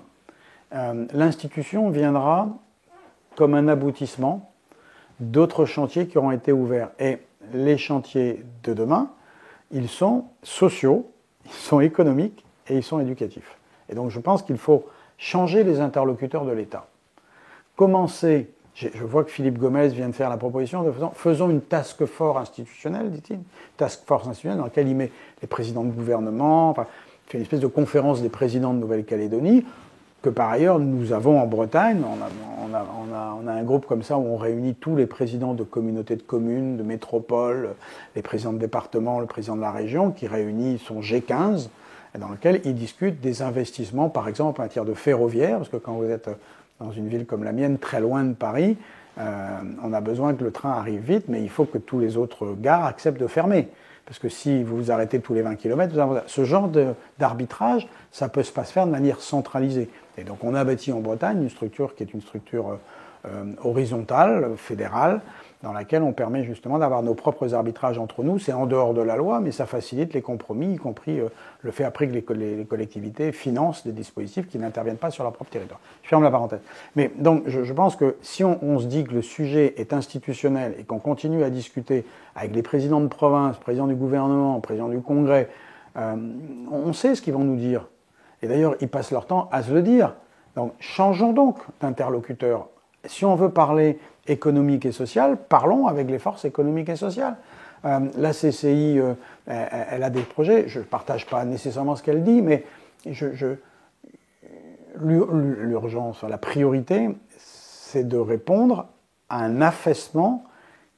l'institution viendra comme un aboutissement d'autres chantiers qui auront été ouverts. Et les chantiers de demain, ils sont sociaux, ils sont économiques et ils sont éducatifs. Et donc je pense qu'il faut changer les interlocuteurs de l'État. Commencer, je vois que Philippe Gomez vient de faire la proposition de faisons une task force institutionnelle, dit-il, task force institutionnelle dans laquelle il met les présidents de gouvernement, enfin, il fait une espèce de conférence des présidents de Nouvelle-Calédonie, que par ailleurs nous avons en Bretagne, on a un groupe comme ça où on réunit tous les présidents de communautés de communes, de métropoles, les présidents de département, le président de la région, qui réunit son G15, dans lequel ils discutent des investissements, par exemple en matière de ferroviaire, parce que quand vous êtes dans une ville comme la mienne, très loin de Paris, On a besoin que le train arrive vite, mais il faut que tous les autres gares acceptent de fermer. Parce que si vous vous arrêtez tous les 20 km, ce genre d'arbitrage, ça peut pas se faire de manière centralisée. Et donc on a bâti en Bretagne une structure qui est une structure horizontale, fédérale, dans laquelle on permet justement d'avoir nos propres arbitrages entre nous. C'est en dehors de la loi, mais ça facilite les compromis, y compris le fait après que les collectivités financent des dispositifs qui n'interviennent pas sur leur propre territoire. Je ferme la parenthèse. Mais donc je pense que si on se dit que le sujet est institutionnel et qu'on continue à discuter avec les présidents de province, présidents du gouvernement, présidents du Congrès, on sait ce qu'ils vont nous dire. Et d'ailleurs, ils passent leur temps à se le dire. Donc changeons donc d'interlocuteur. Si on veut parler économique et sociale, parlons avec les forces économiques et sociales. La CCI, elle a des projets, je ne partage pas nécessairement ce qu'elle dit, mais l'urgence, la priorité, c'est de répondre à un affaissement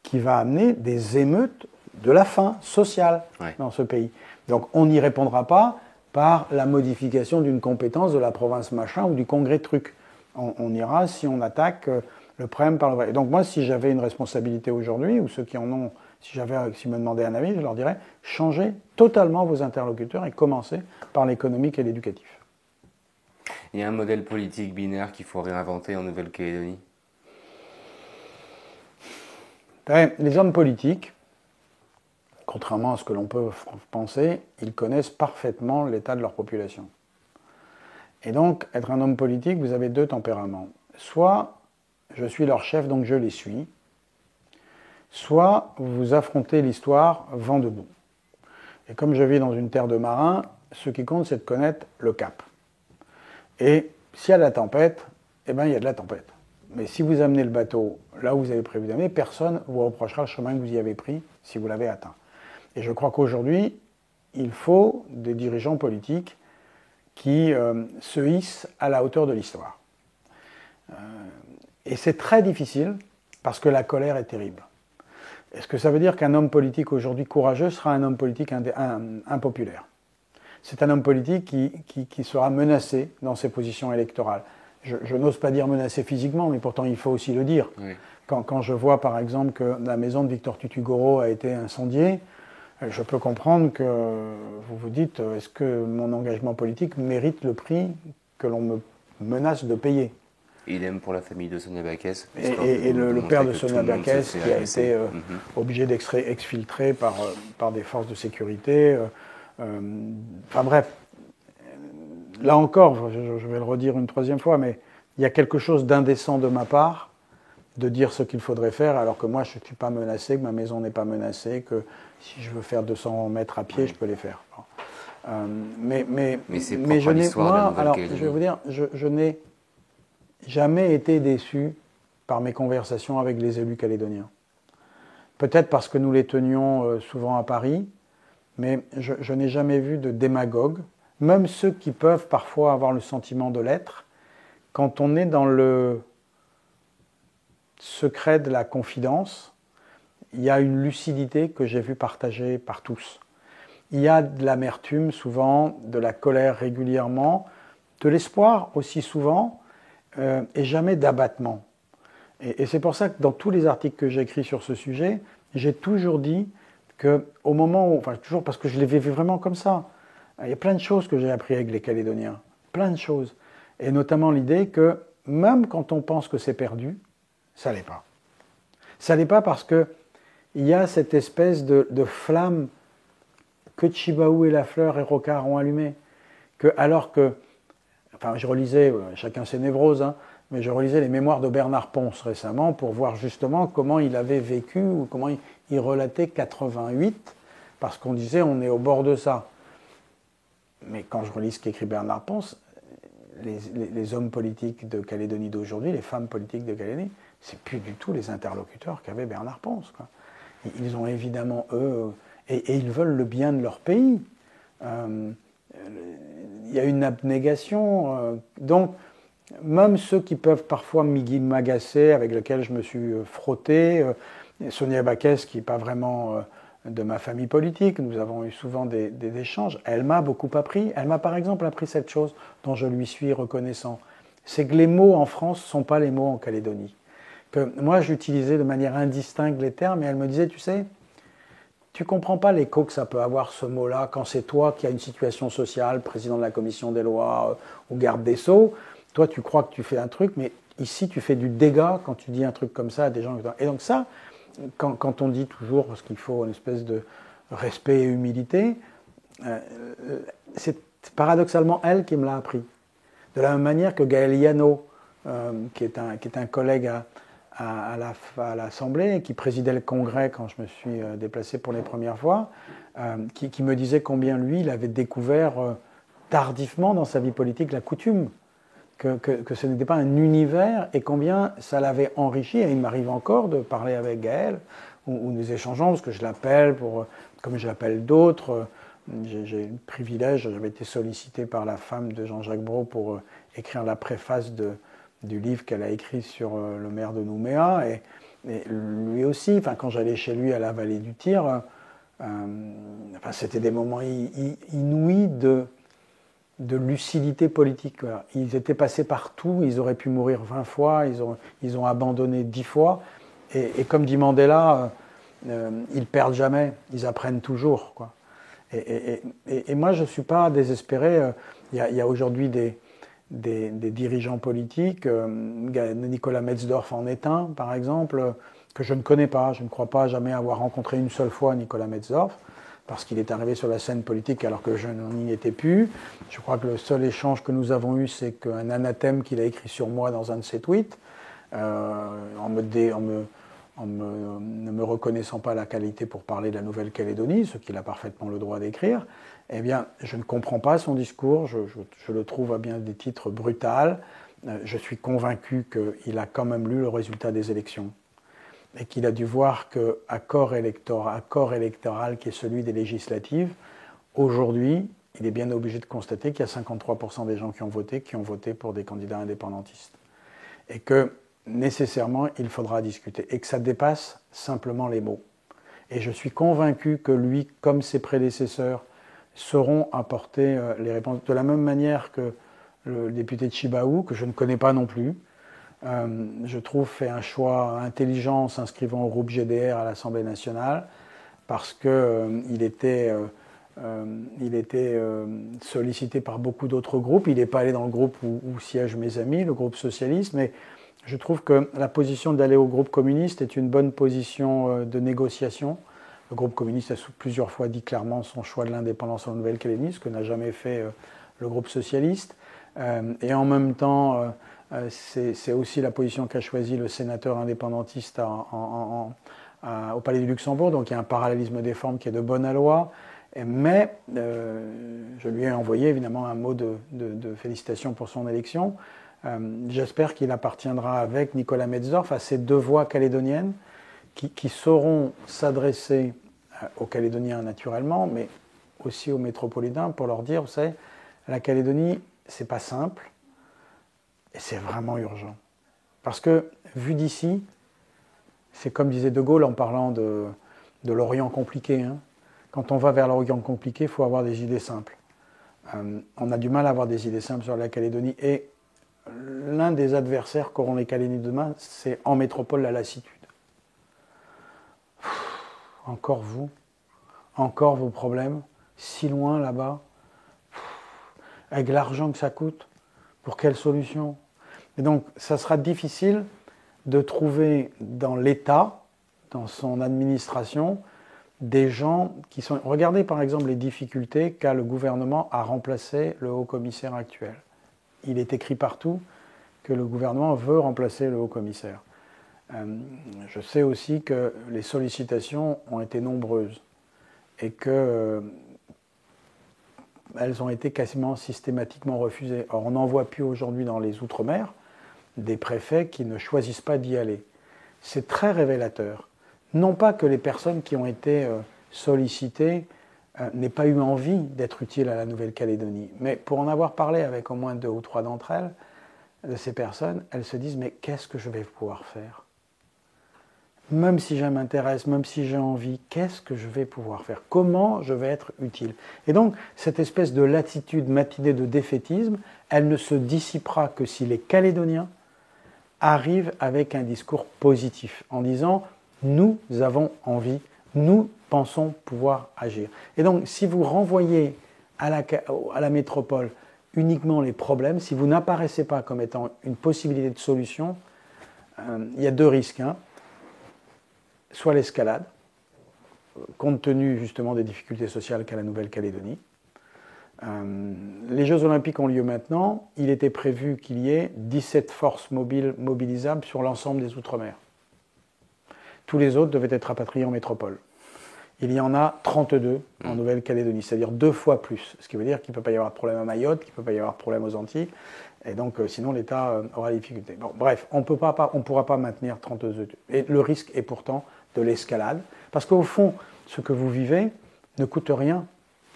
qui va amener des émeutes de la faim sociale dans ce pays. Donc on n'y répondra pas par la modification d'une compétence de la province machin ou du congrès truc. On ira si on attaque le problème par le vrai. Et donc moi, si j'avais une responsabilité aujourd'hui, ou ceux qui en ont, s'ils me demandaient un avis, je leur dirais, changez totalement vos interlocuteurs et commencez par l'économique et l'éducatif. Il y a un modèle politique binaire qu'il faut réinventer en Nouvelle-Calédonie. Les hommes politiques, contrairement à ce que l'on peut penser, ils connaissent parfaitement l'état de leur population. Et donc, être un homme politique, vous avez deux tempéraments. Soit je suis leur chef, donc je les suis. Soit vous affrontez l'histoire vent debout. Et comme je vis dans une terre de marins, ce qui compte, c'est de connaître le cap. Et s'il y a de la tempête, eh bien, il y a de la tempête. Mais si vous amenez le bateau là où vous avez prévu d'amener, personne ne vous reprochera le chemin que vous y avez pris si vous l'avez atteint. Et je crois qu'aujourd'hui, il faut des dirigeants politiques qui se hissent à la hauteur de l'histoire. Et c'est très difficile parce que la colère est terrible. Est-ce que ça veut dire qu'un homme politique aujourd'hui courageux sera un homme politique impopulaire? C'est un homme politique qui sera menacé dans ses positions électorales. Je n'ose pas dire menacé physiquement, mais pourtant il faut aussi le dire. Oui. Quand je vois par exemple que la maison de Victor Tutugoro a été incendiée, je peux comprendre que vous vous dites, est-ce que mon engagement politique mérite le prix que l'on me menace de payer? Idem pour la famille de Sonia Backès. Et le père de Sonia Backès qui a été obligé d'être exfiltré par des forces de sécurité. Enfin bref, là encore, je vais le redire une troisième fois, mais il y a quelque chose d'indécent de ma part de dire ce qu'il faudrait faire alors que moi je ne suis pas menacé, que ma maison n'est pas menacée, que si je veux faire 200 mètres à pied, je peux les faire. Mais je n'ai, moi, alors je vais vous dire, je n'ai jamais été déçu par mes conversations avec les élus calédoniens. Peut-être parce que nous les tenions souvent à Paris, mais je n'ai jamais vu de démagogues, même ceux qui peuvent parfois avoir le sentiment de l'être, quand on est dans le secret de la confidence, il y a une lucidité que j'ai vue partagée par tous. Il y a de l'amertume souvent, de la colère régulièrement, de l'espoir aussi souvent, et jamais d'abattement. Et c'est pour ça que dans tous les articles que j'ai écrits sur ce sujet, j'ai toujours dit qu'au moment où, enfin toujours parce que je l'ai vécu vraiment comme ça, il y a plein de choses que j'ai appris avec les Calédoniens, plein de choses, et notamment l'idée que même quand on pense que c'est perdu, ça l'est pas. Ça l'est pas parce que il y a cette espèce de flamme que Chibaou et Lafleur et Rocard ont allumée, que alors que, enfin je relisais, chacun ses névroses, hein, mais je relisais les mémoires de Bernard Ponce récemment pour voir justement comment il avait vécu ou comment il relatait 88, parce qu'on disait on est au bord de ça. Mais quand je relis ce qu'écrit Bernard Ponce, les hommes politiques de Calédonie d'aujourd'hui, les femmes politiques de Calédonie, c'est plus du tout les interlocuteurs qu'avait Bernard Ponce, quoi. Ils ont évidemment, eux, et ils veulent le bien de leur pays. Il y a une abnégation. Donc, même ceux qui peuvent parfois m'agacer, avec lesquels je me suis frotté, Sonia Backès, qui n'est pas vraiment de ma famille politique, nous avons eu souvent des échanges, elle m'a beaucoup appris. Elle m'a par exemple appris cette chose dont je lui suis reconnaissant. C'est que les mots en France ne sont pas les mots en Calédonie. que moi j'utilisais de manière indistincte les termes, et elle me disait, tu sais, tu comprends pas l'écho que ça peut avoir ce mot-là quand c'est toi qui as une situation sociale, président de la commission des lois ou garde des Sceaux. Toi, tu crois que tu fais un truc, mais ici, tu fais du dégât quand tu dis un truc comme ça à des gens. Et donc ça, quand on dit toujours, parce qu'il faut une espèce de respect et humilité, c'est paradoxalement elle qui me l'a appris. De la même manière que Gaël Yano, qui est un collègue à l'Assemblée et qui présidait le Congrès quand je me suis déplacé pour les premières fois, qui me disait combien lui, il avait découvert tardivement dans sa vie politique la coutume, que ce n'était pas un univers et combien ça l'avait enrichi. Et il m'arrive encore de parler avec Gaël, où nous échangeons, parce que je l'appelle, comme je l'appelle d'autres. J'ai le privilège, j'avais été sollicité par la femme de Jean-Jacques Brault pour écrire la préface du livre qu'elle a écrit sur le maire de Nouméa. Et lui aussi, quand j'allais chez lui à la vallée du Tir, c'était des moments inouïs de lucidité politique. Voilà. Ils étaient passés partout, ils auraient pu mourir 20 fois, ils ont abandonné 10 fois. Et comme dit Mandela, ils perdent jamais, ils apprennent toujours, quoi. Et moi, je ne suis pas désespéré. Il y a aujourd'hui des dirigeants politiques. Nicolas Metzdorf en est un, par exemple, que je ne connais pas. Je ne crois pas jamais avoir rencontré une seule fois Nicolas Metzdorf, parce qu'il est arrivé sur la scène politique alors que je n'y étais plus. Je crois que le seul échange que nous avons eu, c'est qu'un anathème qu'il a écrit sur moi dans un de ses tweets, ne me reconnaissant pas la qualité pour parler de la Nouvelle-Calédonie, ce qu'il a parfaitement le droit d'écrire, eh bien, je ne comprends pas son discours, je le trouve à bien des titres brutal. Je suis convaincu qu'il a quand même lu le résultat des élections et qu'il a dû voir qu'à corps électoral qui est celui des législatives, aujourd'hui, il est bien obligé de constater qu'il y a 53% des gens qui ont voté pour des candidats indépendantistes. Et que nécessairement, il faudra discuter, et que ça dépasse simplement les mots. Et je suis convaincu que lui, comme ses prédécesseurs, sauront apporter les réponses. De la même manière que le député de Chibaou, que je ne connais pas non plus, je trouve fait un choix intelligent en s'inscrivant au groupe GDR à l'Assemblée nationale, parce qu'il était sollicité par beaucoup d'autres groupes. Il n'est pas allé dans le groupe où siègent mes amis, le groupe socialiste, mais je trouve que la position d'aller au groupe communiste est une bonne position de négociation. Le groupe communiste a plusieurs fois dit clairement son choix de l'indépendance en Nouvelle-Calédonie, ce que n'a jamais fait le groupe socialiste. Et en même temps, c'est aussi la position qu'a choisie le sénateur indépendantiste au Palais du Luxembourg. Donc il y a un parallélisme des formes qui est de bonne loi. Mais je lui ai envoyé évidemment un mot de félicitations pour son élection. J'espère qu'il appartiendra avec Nicolas Metzdorf à ces deux voix calédoniennes qui sauront s'adresser aux Calédoniens naturellement, mais aussi aux métropolitains pour leur dire, vous savez, la Calédonie, c'est pas simple et c'est vraiment urgent. Parce que, vu d'ici, c'est comme disait De Gaulle en parlant de l'Orient compliqué. Hein. Quand on va vers l'Orient compliqué, il faut avoir des idées simples. On a du mal à avoir des idées simples sur la Calédonie et l'un des adversaires qu'auront les Calédoniens demain, c'est en métropole la lassitude. Encore vous, encore vos problèmes, si loin là-bas, avec l'argent que ça coûte, pour quelle solution? Et donc, ça sera difficile de trouver dans l'État, dans son administration, des gens qui sont... Regardez par exemple les difficultés qu'a le gouvernement à remplacer le haut-commissaire actuel. Il est écrit partout que le gouvernement veut remplacer le haut-commissaire. Je sais aussi que les sollicitations ont été nombreuses et qu'elles ont été quasiment systématiquement refusées. Or, on n'en voit plus aujourd'hui dans les Outre-mer des préfets qui ne choisissent pas d'y aller. C'est très révélateur. Non pas que les personnes qui ont été sollicitées n'aient pas eu envie d'être utiles à la Nouvelle-Calédonie, mais pour en avoir parlé avec au moins 2 ou 3 d'entre elles, de ces personnes, elles se disent « mais qu'est-ce que je vais pouvoir faire ? Même si je m'intéresse, même si j'ai envie, qu'est-ce que je vais pouvoir faire ? Comment je vais être utile ?» Et donc, cette espèce de latitude matinée de défaitisme, elle ne se dissipera que si les Calédoniens arrive avec un discours positif, en disant « nous avons envie, nous pensons pouvoir agir ». Et donc, si vous renvoyez à la métropole uniquement les problèmes, si vous n'apparaissez pas comme étant une possibilité de solution, il y a deux risques. Soit l'escalade, compte tenu justement des difficultés sociales qu'a la Nouvelle-Calédonie. Les Jeux Olympiques ont lieu maintenant. Il était prévu qu'il y ait 17 forces mobiles mobilisables sur l'ensemble des Outre-mer. Tous les autres devaient être rapatriés en métropole. Il y en a 32 en Nouvelle-Calédonie, c'est-à-dire 2 fois plus. Ce qui veut dire qu'il ne peut pas y avoir de problème à Mayotte, qu'il ne peut pas y avoir de problème aux Antilles. Et donc, sinon, l'État aura des difficultés. Bon, bref, on ne pourra pas maintenir 32. Et le risque est pourtant de l'escalade. Parce qu'au fond, ce que vous vivez ne coûte rien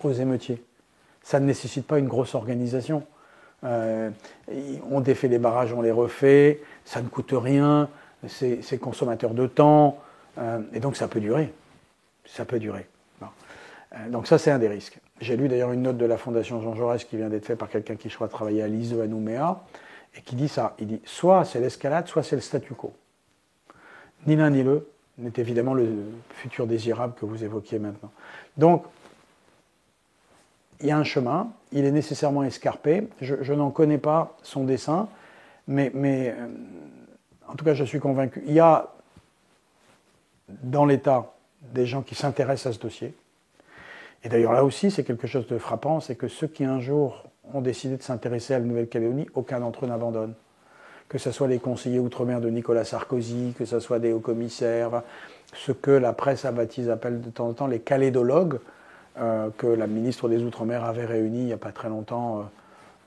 aux émeutiers. Ça ne nécessite pas une grosse organisation. On défait les barrages, on les refait, ça ne coûte rien, c'est consommateur de temps, et donc ça peut durer. Ça peut durer. Bon. Donc ça, c'est un des risques. J'ai lu d'ailleurs une note de la Fondation Jean Jaurès qui vient d'être faite par quelqu'un qui, je crois, travaillait à l'ISE à Nouméa, et qui dit ça. Il dit, soit c'est l'escalade, soit c'est le statu quo. Ni l'un ni l'autre n'est évidemment le futur désirable que vous évoquiez maintenant. Donc, il y a un chemin, il est nécessairement escarpé. Je n'en connais pas son dessin, mais en tout cas, je suis convaincu. Il y a dans l'État des gens qui s'intéressent à ce dossier. Et d'ailleurs, là aussi, c'est quelque chose de frappant, c'est que ceux qui un jour ont décidé de s'intéresser à la Nouvelle-Calédonie, aucun d'entre eux n'abandonne. Que ce soit les conseillers outre-mer de Nicolas Sarkozy, que ce soit des hauts-commissaires, ce que la presse appelle de temps en temps les calédologues, que la ministre des Outre-mer avait réunis il n'y a pas très longtemps,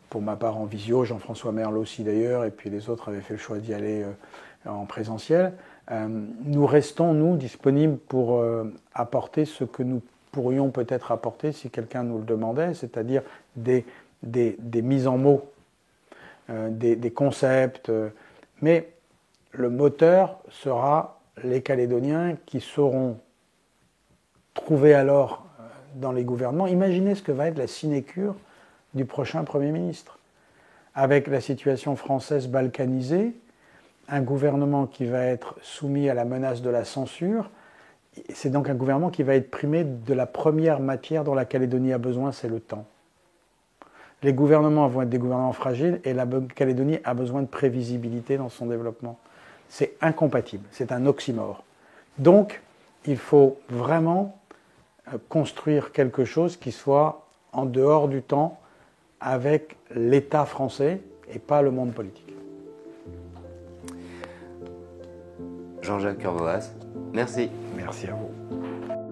pour ma part en visio, Jean-François Merle aussi d'ailleurs, et puis les autres avaient fait le choix d'y aller en présentiel. Nous restons, nous, disponibles pour apporter ce que nous pourrions peut-être apporter si quelqu'un nous le demandait, c'est-à-dire des mises en mots, des concepts, mais le moteur sera les Calédoniens qui sauront trouver alors dans les gouvernements. Imaginez ce que va être la sinécure du prochain Premier ministre. Avec la situation française balkanisée, un gouvernement qui va être soumis à la menace de la censure, c'est donc un gouvernement qui va être primé de la première matière dont la Calédonie a besoin, c'est le temps. Les gouvernements vont être des gouvernements fragiles et la Calédonie a besoin de prévisibilité dans son développement. C'est incompatible, c'est un oxymore. Donc, il faut vraiment construire quelque chose qui soit en dehors du temps avec l'État français et pas le monde politique. Jean-Jacques Urvoas, merci. Merci à vous.